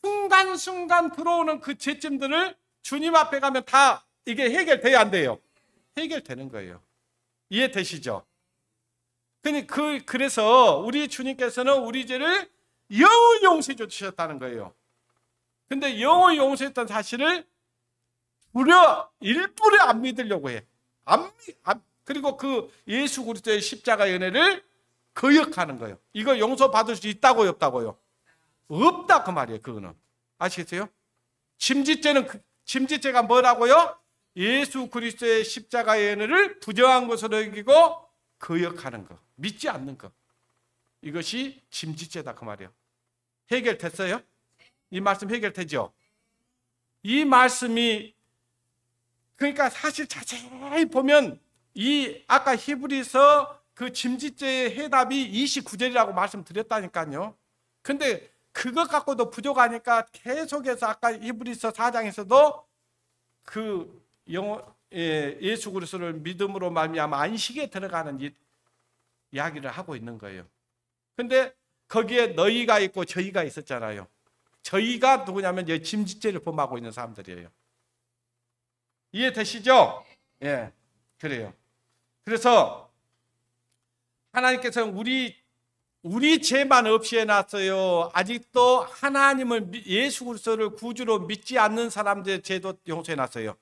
순간순간 들어오는 그 죄짐들을 주님 앞에 가면 다 이게 해결돼야 안 돼요? 해결되는 거예요. 이해되시죠? 그래서 우리 주님께서는 우리 죄를 영원히 용서해 주셨다는 거예요. 근데 영원히 용서했던 사실을 일부러 안 믿으려고 해. 그리고 그 예수 그리스도의 십자가의 은혜를 거역하는 거예요. 이거 용서받을 수 있다고요, 없다고요? 없다 그 말이에요. 그거는 아시겠어요? 짐짓죄가 뭐라고요? 예수 그리스도의 십자가의 은혜를 부정한 것으로 여기고 거역하는 거, 믿지 않는 거, 이것이 짐짓죄다 그 말이에요. 해결됐어요? 이 말씀 해결되죠? 이 말씀이 그러니까 사실 자세히 보면 이 아까 히브리서 그 짐짓죄의 해답이 29절이라고 말씀드렸다니까요. 근데 그것 갖고도 부족하니까 계속해서 아까 히브리서 4장에서도 그 예수 그리스도를 믿음으로 말미암아 안식에 들어가는 이야기를 하고 있는 거예요. 근데 거기에 너희가 있고 저희가 있었잖아요. 저희가 누구냐면 짐짓죄를 범하고 있는 사람들이에요. 이해되시죠? 예, 그래요. 그래서 하나님께서는 우리 죄만 없이 해놨어요. 아직도 하나님을 예수 그리스도를 구주로 믿지 않는 사람들의 죄도 용서해놨어요.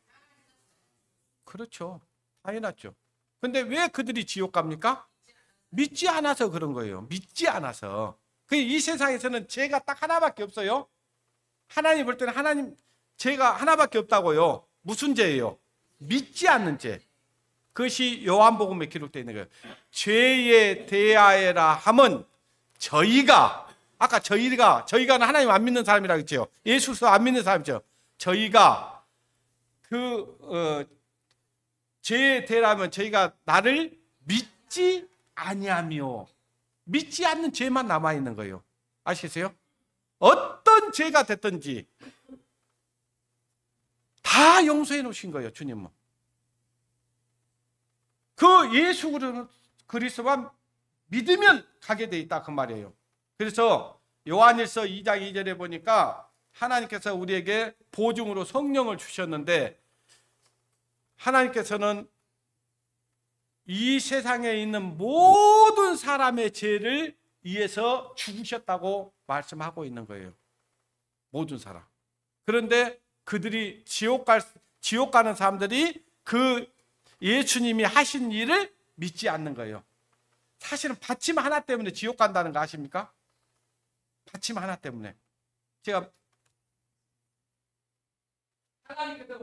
그렇죠. 당연하죠. 근데 왜 그들이 지옥 갑니까? 믿지 않아서 그런 거예요. 믿지 않아서. 이 세상에서는 죄가 딱 하나밖에 없어요. 하나님 볼 때는 하나님 죄가 하나밖에 없다고요. 무슨 죄예요? 믿지 않는 죄. 그것이 요한복음에 기록되어 있는 거예요. 죄에 대하여라 함은 아까 저희가는 하나님 안 믿는 사람이라고 했죠. 예수 그리스도 안 믿는 사람이죠. 저희가 죄에 대하면 저희가 나를 믿지 아니하며, 믿지 않는 죄만 남아 있는 거예요. 아시겠어요? 어떤 죄가 됐든지 다 용서해 놓으신 거예요, 주님은. 그 예수 그리스도만 믿으면 가게 돼 있다 그 말이에요. 그래서 요한일서 2장 2절에 보니까 하나님께서 우리에게 보증으로 성령을 주셨는데, 하나님께서는 이 세상에 있는 모든 사람의 죄를 위해서 죽으셨다고 말씀하고 있는 거예요. 모든 사람. 그런데 그들이 지옥 가는 사람들이 그 예수님이 하신 일을 믿지 않는 거예요. 사실은 받침 하나 때문에 지옥 간다는 거 아십니까? 받침 하나 때문에. 제가 하나님께서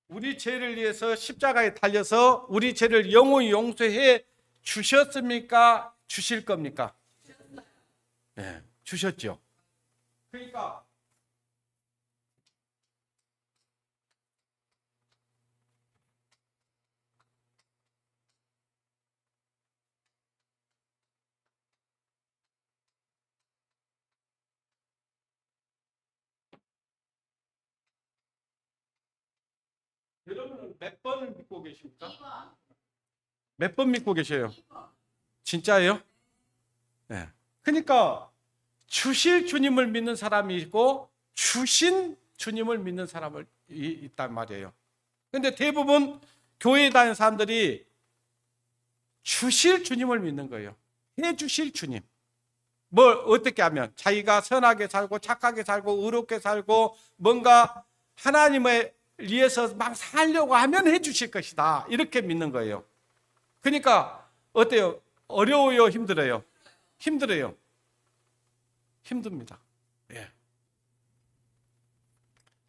우리 죄를 위해서 십자가에 달려서 우리 죄를 영원히 용서해 주셨습니까? 주실 겁니까? 네, 주셨죠. 그러니까 여러분은 몇 번을 믿고 계십니까? 2번. 몇 번 믿고 계셔요? 2번. 진짜예요? 네. 그러니까 주실 주님을 믿는 사람이 있고 주신 주님을 믿는 사람이 있단 말이에요. 그런데 대부분 교회에 다니는 사람들이 주실 주님을 믿는 거예요. 해주실 주님. 뭘 어떻게 하면 자기가 선하게 살고 착하게 살고 의롭게 살고 뭔가 하나님을 위해서 막 살려고 하면 해주실 것이다. 이렇게 믿는 거예요. 그러니까 어때요? 어려워요? 힘들어요? 힘들어요. 힘듭니다. 예.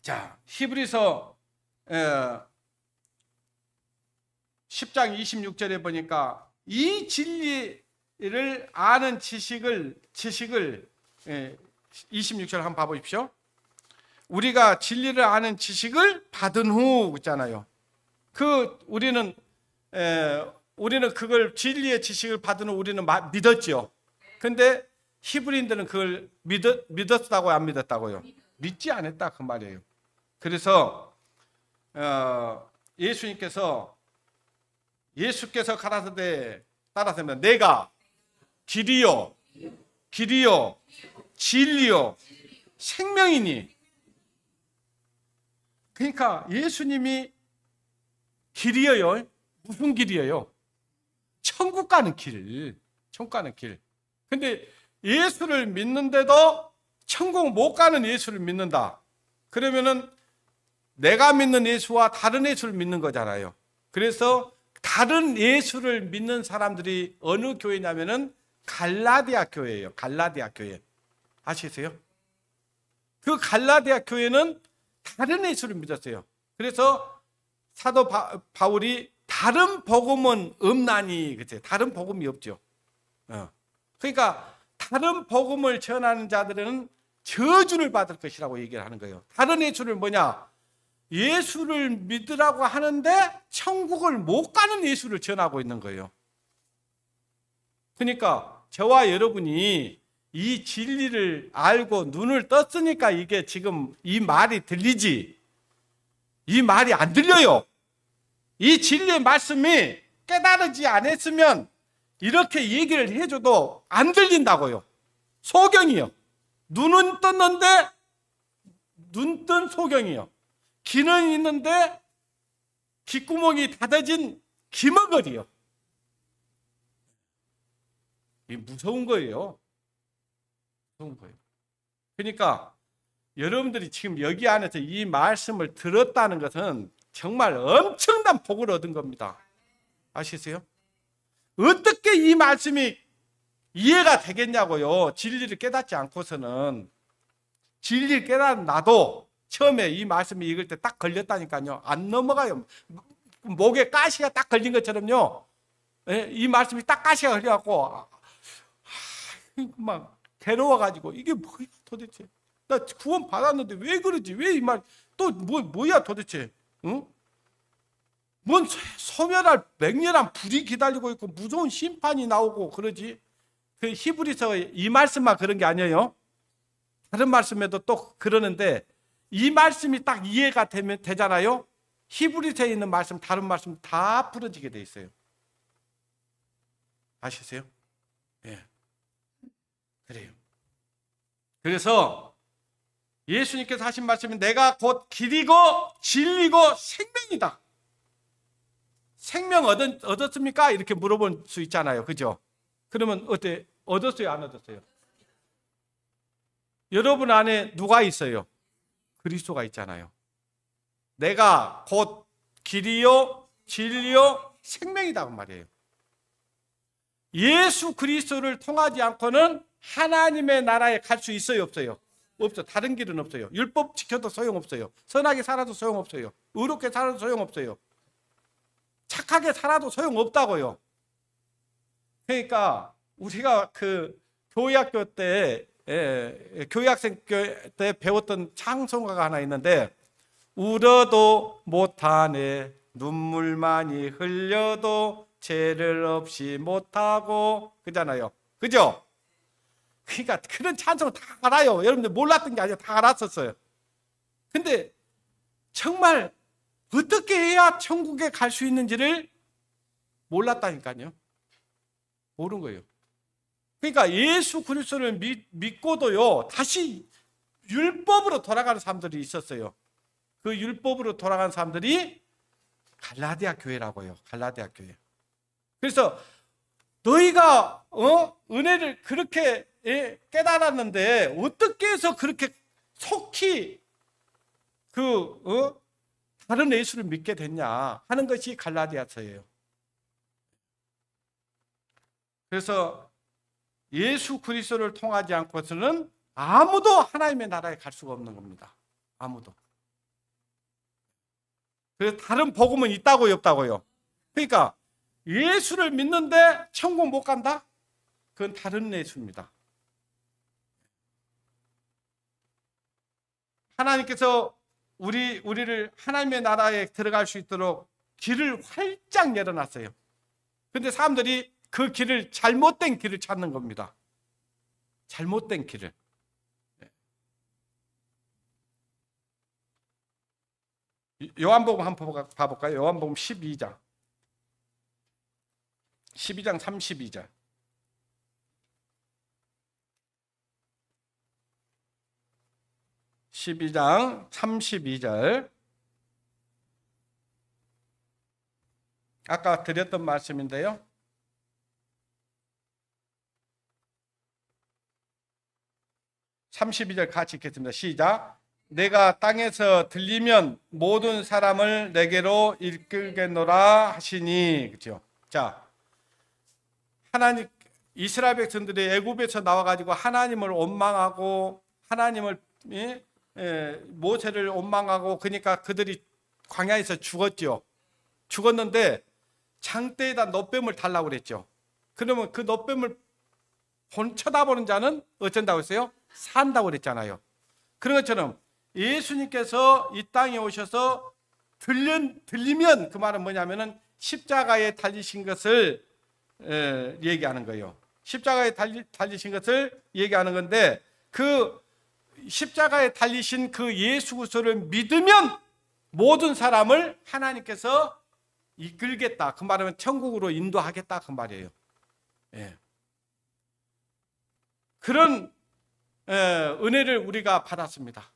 자, 히브리서 10장 26절에 보니까 이 진리를 아는 지식을 26절 한번 봐보십시오. 우리가 진리를 아는 지식을 받은 후 있잖아요. 우리는 그걸 진리의 지식을 받은 후 우리는 믿었죠. 근데 히브리인들은 그걸 믿었다고 안 믿었다고요? 믿지 않았다 그 말이에요. 그래서 예수께서 가라사대 따라서면 내가 길이요 진리요 생명이니. 그러니까 예수님이 길이에요. 무슨 길이에요? 천국 가는 길. 근데 예수를 믿는데도 천국 못 가는 예수를 믿는다. 그러면은 내가 믿는 예수와 다른 예수를 믿는 거잖아요. 그래서 다른 예수를 믿는 사람들이 어느 교회냐면은 갈라디아 교회예요. 갈라디아 교회. 아시겠어요? 그 갈라디아 교회는 다른 예수를 믿었어요. 그래서 사도 바울이 다른 복음은 없나니, 그치? 다른 복음이 없죠. 그러니까 다른 복음을 전하는 자들은 저주를 받을 것이라고 얘기를 하는 거예요. 다른 예수를 뭐냐? 예수를 믿으라고 하는데 천국을 못 가는 예수를 전하고 있는 거예요. 그러니까 저와 여러분이 이 진리를 알고 눈을 떴으니까 이게 지금 이 말이 들리지, 이 말이 안 들려요. 이 진리의 말씀이 깨달지 않았으면 이렇게 얘기를 해줘도 안 들린다고요. 소경이요. 눈은 떴는데 눈 뜬 소경이요. 귀는 있는데 귓구멍이 닫아진 귀머거리요. 이 무서운 거예요. 무서운 거예요. 그러니까 여러분들이 지금 여기 안에서 이 말씀을 들었다는 것은 정말 엄청난 복을 얻은 겁니다. 아시겠어요? 어떻게 이 말씀이 이해가 되겠냐고요. 진리를 깨닫지 않고서는. 진리를 깨달은 나도 처음에 이 말씀을 읽을 때 딱 걸렸다니까요. 안 넘어가요. 목에 가시가 딱 걸린 것처럼요. 이 말씀이 딱 가시가 걸려갖고 막 괴로워가지고 이게 뭐야 도대체. 나 구원 받았는데 왜 그러지? 왜 이 말 또 뭐야 도대체? 응? 뭔 소멸할 맹렬한 불이 기다리고 있고 무서운 심판이 나오고 그러지. 그 히브리서 이 말씀만 그런 게 아니에요. 다른 말씀에도 또 그러는데 이 말씀이 딱 이해가 되잖아요. 히브리서에 있는 말씀, 다른 말씀 다 부러지게 돼 있어요. 아시세요? 예. 그래요. 그래서 예수님께서 하신 말씀이 내가 곧 길이고 진리고 생명이다. 생명 얻었습니까? 이렇게 물어볼 수 있잖아요. 그죠? 그러면 어때? 얻었어요? 안 얻었어요? 여러분 안에 누가 있어요? 그리스도가 있잖아요. 내가 곧 길이요 진리요 생명이다 그 말이에요. 예수 그리스도를 통하지 않고는 하나님의 나라에 갈 수 있어요? 없어요? 없어. 다른 길은 없어요. 율법 지켜도 소용없어요. 선하게 살아도 소용없어요. 의롭게 살아도 소용없어요. 착하게 살아도 소용없다고요. 그러니까 우리가 그 교회학교 때 교회학생 때 배웠던 찬송가가 하나 있는데 울어도 못하네 눈물만이 흘려도 죄를 없이 못하고 그잖아요. 그죠? 그러니까 그런 찬송을 다 알아요. 여러분들 몰랐던 게 아니라 다 알았었어요. 근데 정말 어떻게 해야 천국에 갈 수 있는지를 몰랐다니까요. 모르는 거예요. 그러니까 예수 그리스도를 믿고도요 다시 율법으로 돌아가는 사람들이 있었어요. 그 율법으로 돌아가는 사람들이 갈라디아 교회라고요. 갈라디아 교회. 그래서 너희가 은혜를 그렇게 깨달았는데 어떻게 해서 그렇게 속히 다른 예수를 믿게 됐냐 하는 것이 갈라디아서예요. 그래서 예수 그리스도를 통하지 않고서는 아무도 하나님의 나라에 갈 수가 없는 겁니다. 아무도. 그래서 다른 복음은 있다고요, 없다고요? 그러니까 예수를 믿는데 천국 못 간다? 그건 다른 예수입니다. 하나님께서 우리를 하나님의 나라에 들어갈 수 있도록 길을 활짝 열어놨어요. 그런데 사람들이 그 길을 잘못된 길을 찾는 겁니다. 잘못된 길을. 요한복음 한번 봐볼까요? 요한복음 12장 32절 12장 32절 아까 드렸던 말씀인데요. 32절 같이 읽겠습니다. 시작. 내가 땅에서 들리면 모든 사람을 내게로 이끌겠노라 하시니. 그렇죠? 자, 하나님 이스라엘 백성들이 애굽에서 나와 가지고 하나님을 원망하고 하나님을 모세를 원망하고 그러니까 그들이 광야에서 죽었죠. 죽었는데 장대에다 놋뱀을 달라고 그랬죠. 그러면 그 놋뱀을 쳐다보는 자는 어쩐다고 했어요? 산다고 그랬잖아요. 그런 것처럼 예수님께서 이 땅에 오셔서 들리면 그 말은 뭐냐면은 십자가에 달리신 것을 얘기하는 거예요. 십자가에 달리신 것을 얘기하는 건데 그 십자가에 달리신 그 예수 그리스도를 믿으면 모든 사람을 하나님께서 이끌겠다. 그 말은 천국으로 인도하겠다. 그 말이에요. 예. 그런 은혜를 우리가 받았습니다.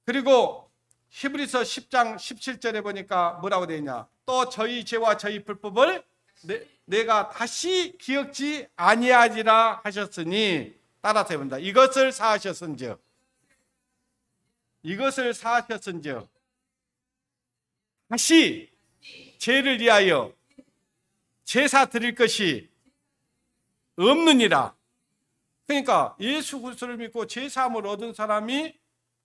그리고 히브리서 10장 17절에 보니까 뭐라고 되어 있냐. 또 저희 죄와 저희 불법을 내가 다시 기억지 아니하지라 하셨으니 따라서 해봅니다. 이것을 사하셨은즉 다시 죄를 위하여 제사 드릴 것이 없느니라. 그러니까 예수 그리스도를 믿고 죄사함을 얻은 사람이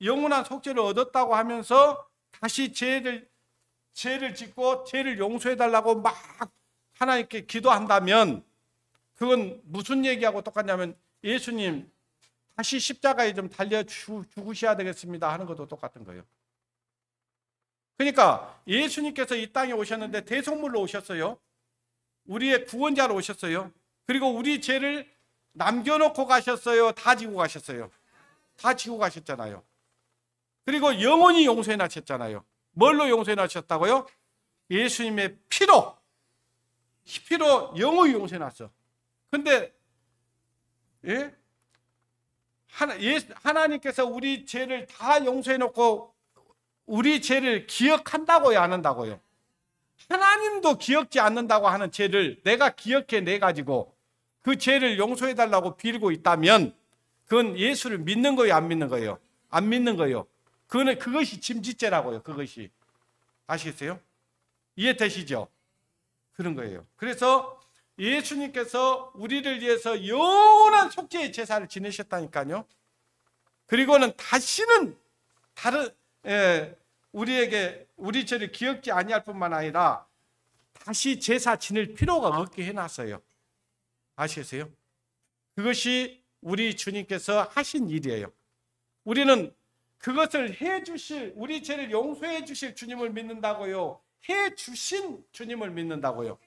영원한 속죄를 얻었다고 하면서 다시 죄를 짓고 죄를 용서해달라고 막 하나님께 기도한다면 그건 무슨 얘기하고 똑같냐면 예수님 다시 십자가에 좀 달려 죽으셔야 되겠습니다 하는 것도 똑같은 거예요. 그러니까 예수님께서 이 땅에 오셨는데 대속물로 오셨어요. 우리의 구원자로 오셨어요. 그리고 우리 죄를 남겨놓고 가셨어요? 다 지고 가셨어요? 다 지고 가셨잖아요. 그리고 영원히 용서해 놨셨잖아요. 뭘로 용서해 놨셨다고요? 예수님의 피로 영원히 용서해 놨어. 근데 하나님께서 우리 죄를 다 용서해 놓고 우리 죄를 기억한다고요, 안 한다고요? 하나님도 기억지 않는다고 하는 죄를 내가 기억해 내 가지고 그 죄를 용서해 달라고 빌고 있다면 그건 예수를 믿는 거예요, 안 믿는 거예요? 안 믿는 거예요. 그것이 짐짓죄라고요. 그것이. 아시겠어요? 이해되시죠? 그런 거예요. 그래서 예수님께서 우리를 위해서 영원한 속죄의 제사를 지내셨다니까요. 그리고는 다시는 우리에게 우리 죄를 기억지 아니할 뿐만 아니라 다시 제사 지낼 필요가 없게 해놨어요. 아시겠어요? 그것이 우리 주님께서 하신 일이에요. 우리는 그것을 해주실, 우리 죄를 용서해 주실 주님을 믿는다고요? 해주신 주님을 믿는다고요?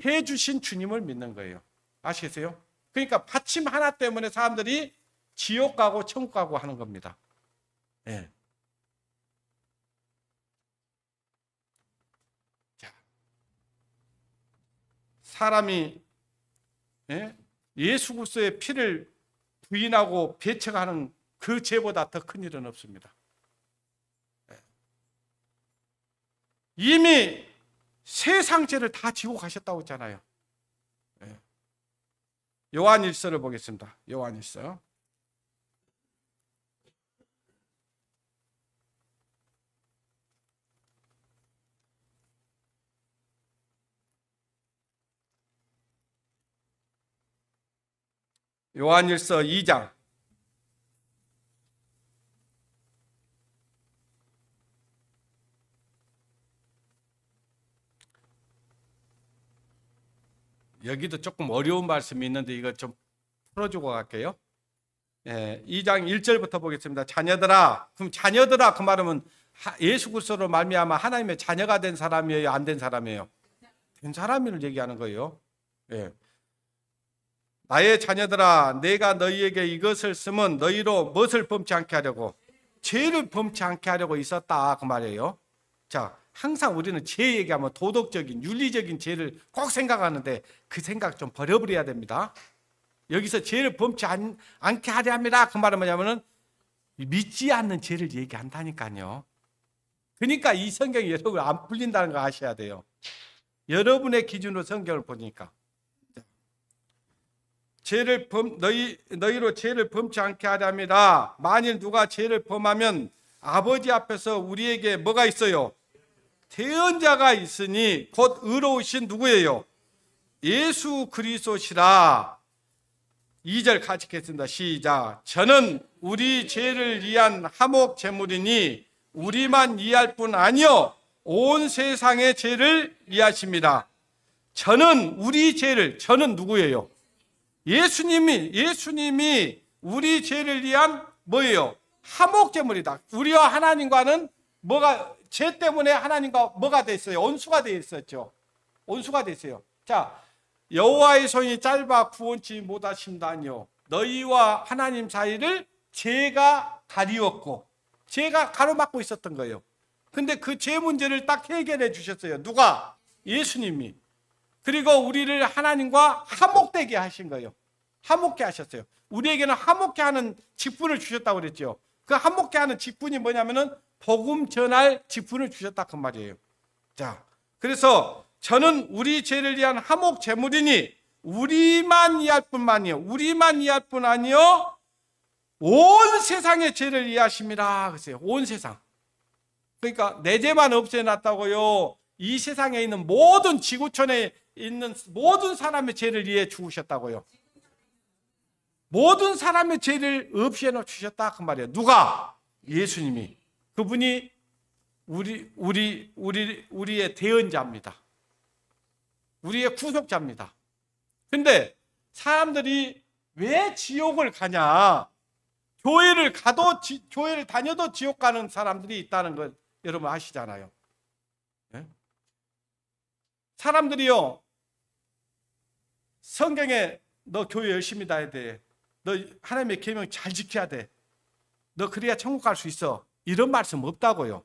해주신 주님을 믿는 거예요. 아시겠어요? 그러니까 받침 하나 때문에 사람들이 지옥 가고 천국 가고 하는 겁니다. 예. 자, 사람이 예수 그리스도의 피를 부인하고 배척하는 그 죄보다 더 큰 일은 없습니다. 이미 세상 죄를 다 지고 가셨다고 했잖아요. 요한일서를 보겠습니다. 요한일서 요한일서 2장. 여기도 조금 어려운 말씀이 있는데 이거 좀 풀어주고 갈게요. 2장 1절부터 보겠습니다. 자녀들아. 그럼 자녀들아 그 말은 예수 그리스도로 말미암아 하나님의 자녀가 된 사람이에요, 안 된 사람이에요? 된 사람을 얘기하는 거예요. 나의 자녀들아, 내가 너희에게 이것을 쓰면 너희로 무엇을 범치 않게 하려고? 죄를 범치 않게 하려고 있었다 그 말이에요. 자, 항상 우리는 죄 얘기하면 도덕적인 윤리적인 죄를 꼭 생각하는데 그 생각 좀 버려버려야 됩니다. 여기서 죄를 범치 않게 하려 합니다 그 말은 뭐냐면은 믿지 않는 죄를 얘기한다니까요. 그러니까 이 성경이 여러분 안 풀린다는 거 아셔야 돼요. 여러분의 기준으로 성경을 보니까 너희로 죄를 범치 않게 하려 합니다. 만일 누가 죄를 범하면 아버지 앞에서 우리에게 뭐가 있어요? 대언자가 있으니 곧 의로우신 누구예요? 예수 그리스도시라. 2절 같이 읽겠습니다. 시작. 저는 우리 죄를 위한 화목 제물이니 우리만 이해할 뿐 아니요 온 세상의 죄를 이해하십니다. 저는 우리 죄를, 저는 누구예요? 예수님이 우리 죄를 위한 뭐예요? 화목 제물이다. 우리와 하나님과는 죄 때문에 하나님과 뭐가 됐어요? 온수가 되어 있었죠. 온수가 됐어요. 자, 여호와의 손이 짧아 구원치 못하신다니요. 너희와 하나님 사이를 죄가 가리웠고 죄가 가로막고 있었던 거예요. 근데 그 죄 문제를 딱 해결해 주셨어요. 누가? 예수님이. 그리고 우리를 하나님과 화목되게 하신 거예요. 화목케 하셨어요. 우리에게는 화목케 하는 직분을 주셨다고 그랬죠. 그 화목케 하는 직분이 뭐냐면은 복음 전할 직분을 주셨다 그 말이에요. 자, 그래서 저는 우리 죄를 위한 화목 제물이니 우리만 이해할 뿐만이요. 우리만 이해할 뿐 아니요. 온 세상의 죄를 이해하십니다. 그랬어요. 온 세상. 그러니까 내 죄만 없애놨다고요. 이 세상에 있는 모든 지구촌에 있는 모든 사람의 죄를 이해해 주셨다고요. 모든 사람의 죄를 없애놓 주셨다 그 말이에요. 누가? 예수님이. 그분이 우리의 대언자입니다. 우리의 구속자입니다. 근데 사람들이 왜 지옥을 가냐? 교회를 다녀도 지옥 가는 사람들이 있다는 걸 여러분 아시잖아요. 네? 사람들이요, 성경에 너 교회 열심히 다녀야 돼. 너 하나님의 계명 잘 지켜야 돼. 너 그래야 천국 갈 수 있어. 이런 말씀 없다고요.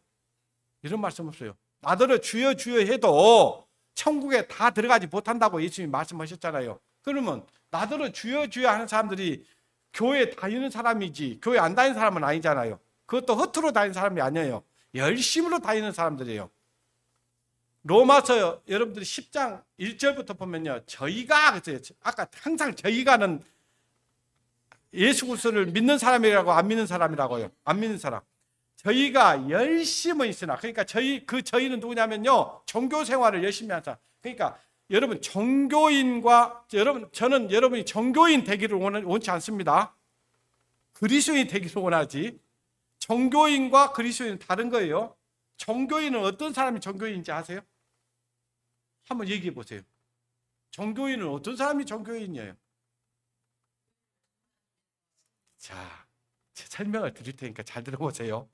이런 말씀 없어요. 나더러 주여 주여 해도 천국에 다 들어가지 못한다고 예수님이 말씀하셨잖아요. 그러면 나더러 주여 주여 하는 사람들이 교회 다니는 사람이지 교회 안 다니는 사람은 아니잖아요. 그것도 허투루 다니는 사람이 아니에요. 열심으로 다니는 사람들이에요. 로마서 여러분들이 10장 1절부터 보면요. 저희가 그랬어요. 아까 항상 저희가는 예수 그리스도를 믿는 사람이라고 안 믿는 사람이라고요. 안 믿는 사람. 저희가 열심히 있으나, 그러니까 저희는 누구냐면요, 종교 생활을 열심히 하는 사람. 그러니까 여러분 종교인과 저는 여러분이 종교인 되기를 원치 않습니다. 그리스도인 되기를 원하지. 종교인과 그리스도인은 다른 거예요. 종교인은 어떤 사람이 종교인인지 아세요? 한번 얘기해 보세요. 종교인은 어떤 사람이 종교인이에요? 자, 설명을 드릴 테니까 잘 들어보세요.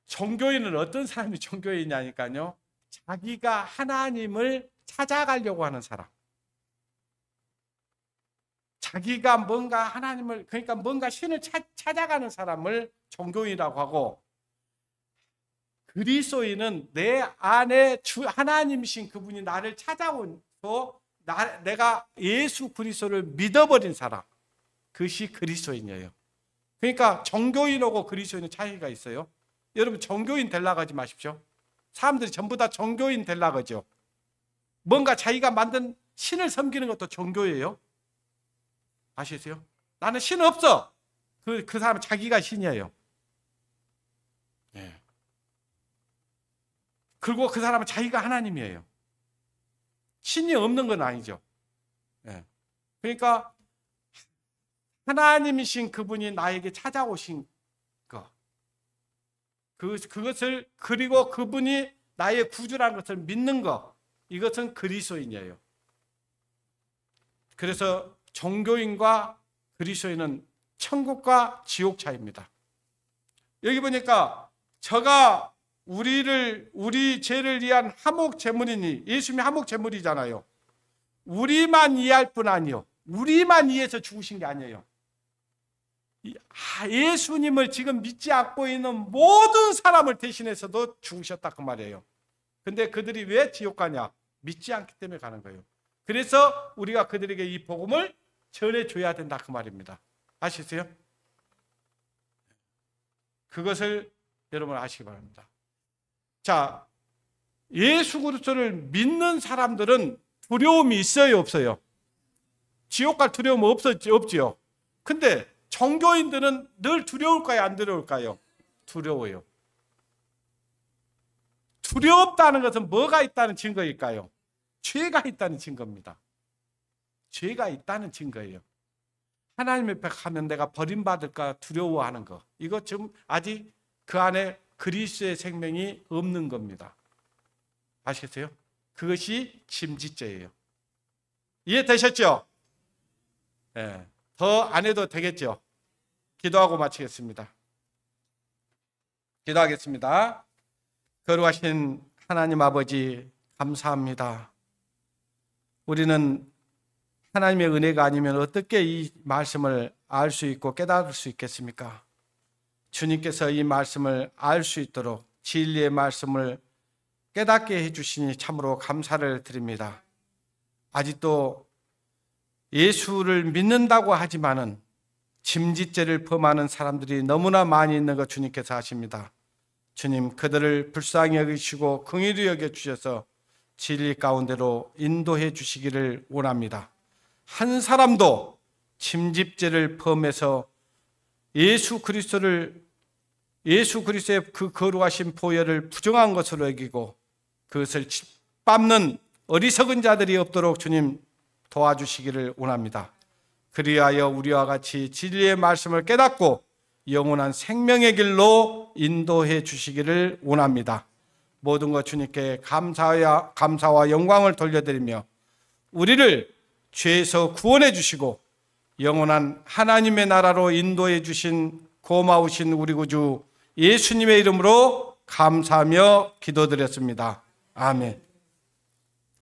종교인은 어떤 사람이 종교인이냐니까요. 자기가 하나님을 찾아가려고 하는 사람. 자기가 뭔가 하나님을, 그러니까 뭔가 신을 찾아가는 사람을 종교인이라고 하고, 그리스도인은 내 안에 하나님이신 그분이 나를 찾아오서 내가 예수 그리스도를 믿어버린 사람, 그것이 그리스도인이에요. 그러니까 종교인하고 그리스도인은 차이가 있어요. 여러분 종교인 되려고 하지 마십시오. 사람들이 전부 다 종교인 되려고 하죠. 뭔가 자기가 만든 신을 섬기는 것도 종교예요. 아시세요? 나는 신 없어. 그 사람은 자기가 신이에요. 예. 그리고 그 사람은 자기가 하나님이에요. 신이 없는 건 아니죠. 예. 그러니까 하나님이신 그분이 나에게 찾아오신 것, 그것을, 그리고 그분이 나의 구주라는 것을 믿는 것, 이것은 그리스도인이에요. 그래서 종교인과 그리스도인은 천국과 지옥 차이입니다. 여기 보니까 저가 우리 죄를 위한 화목 제물이니, 예수님이 화목 제물이잖아요. 우리만 이해할 뿐 아니요, 우리만 이해해서 죽으신 게 아니에요. 예수님을 지금 믿지 않고 있는 모든 사람을 대신해서도 죽으셨다 그 말이에요. 근데 그들이 왜 지옥 가냐? 믿지 않기 때문에 가는 거예요. 그래서 우리가 그들에게 이 복음을 전해줘야 된다 그 말입니다. 아시세요? 그것을 여러분 아시기 바랍니다. 자, 예수 그리스도를 믿는 사람들은 두려움이 있어요, 없어요? 지옥 갈 두려움 없지요? 근데 종교인들은 늘 두려울까요, 안 두려울까요? 두려워요. 두렵다는 것은 뭐가 있다는 증거일까요? 죄가 있다는 증거입니다. 죄가 있다는 증거예요. 하나님 앞에 가면 내가 버림받을까 두려워하는 거, 이거 지금 아직 그 안에 그리스도의 생명이 없는 겁니다. 아시겠어요? 그것이 짐짓죄예요. 이해되셨죠? 네. 더 안 해도 되겠죠? 기도하고 마치겠습니다. 기도하겠습니다. 거룩하신 하나님 아버지, 감사합니다. 우리는 하나님의 은혜가 아니면 어떻게 이 말씀을 알 수 있고 깨달을 수 있겠습니까? 주님께서 이 말씀을 알 수 있도록 진리의 말씀을 깨닫게 해주시니 참으로 감사를 드립니다. 아직도 예수를 믿는다고 하지만은 짐짓죄를 범하는 사람들이 너무나 많이 있는 것 주님께서 아십니다. 주님, 그들을 불쌍히 여기시고 긍휼히 여겨주셔서 진리 가운데로 인도해 주시기를 원합니다. 한 사람도 짐짓죄를 범해서 예수 그리스도의 그 거룩하신 보혈을 부정한 것으로 여기고 그것을 짓밟는 어리석은 자들이 없도록 주님 도와주시기를 원합니다. 그리하여 우리와 같이 진리의 말씀을 깨닫고 영원한 생명의 길로 인도해 주시기를 원합니다. 모든 것 주님께 감사와 영광을 돌려드리며 우리를 죄에서 구원해 주시고 영원한 하나님의 나라로 인도해 주신 고마우신 우리 구주 예수님의 이름으로 감사하며 기도드렸습니다. 아멘.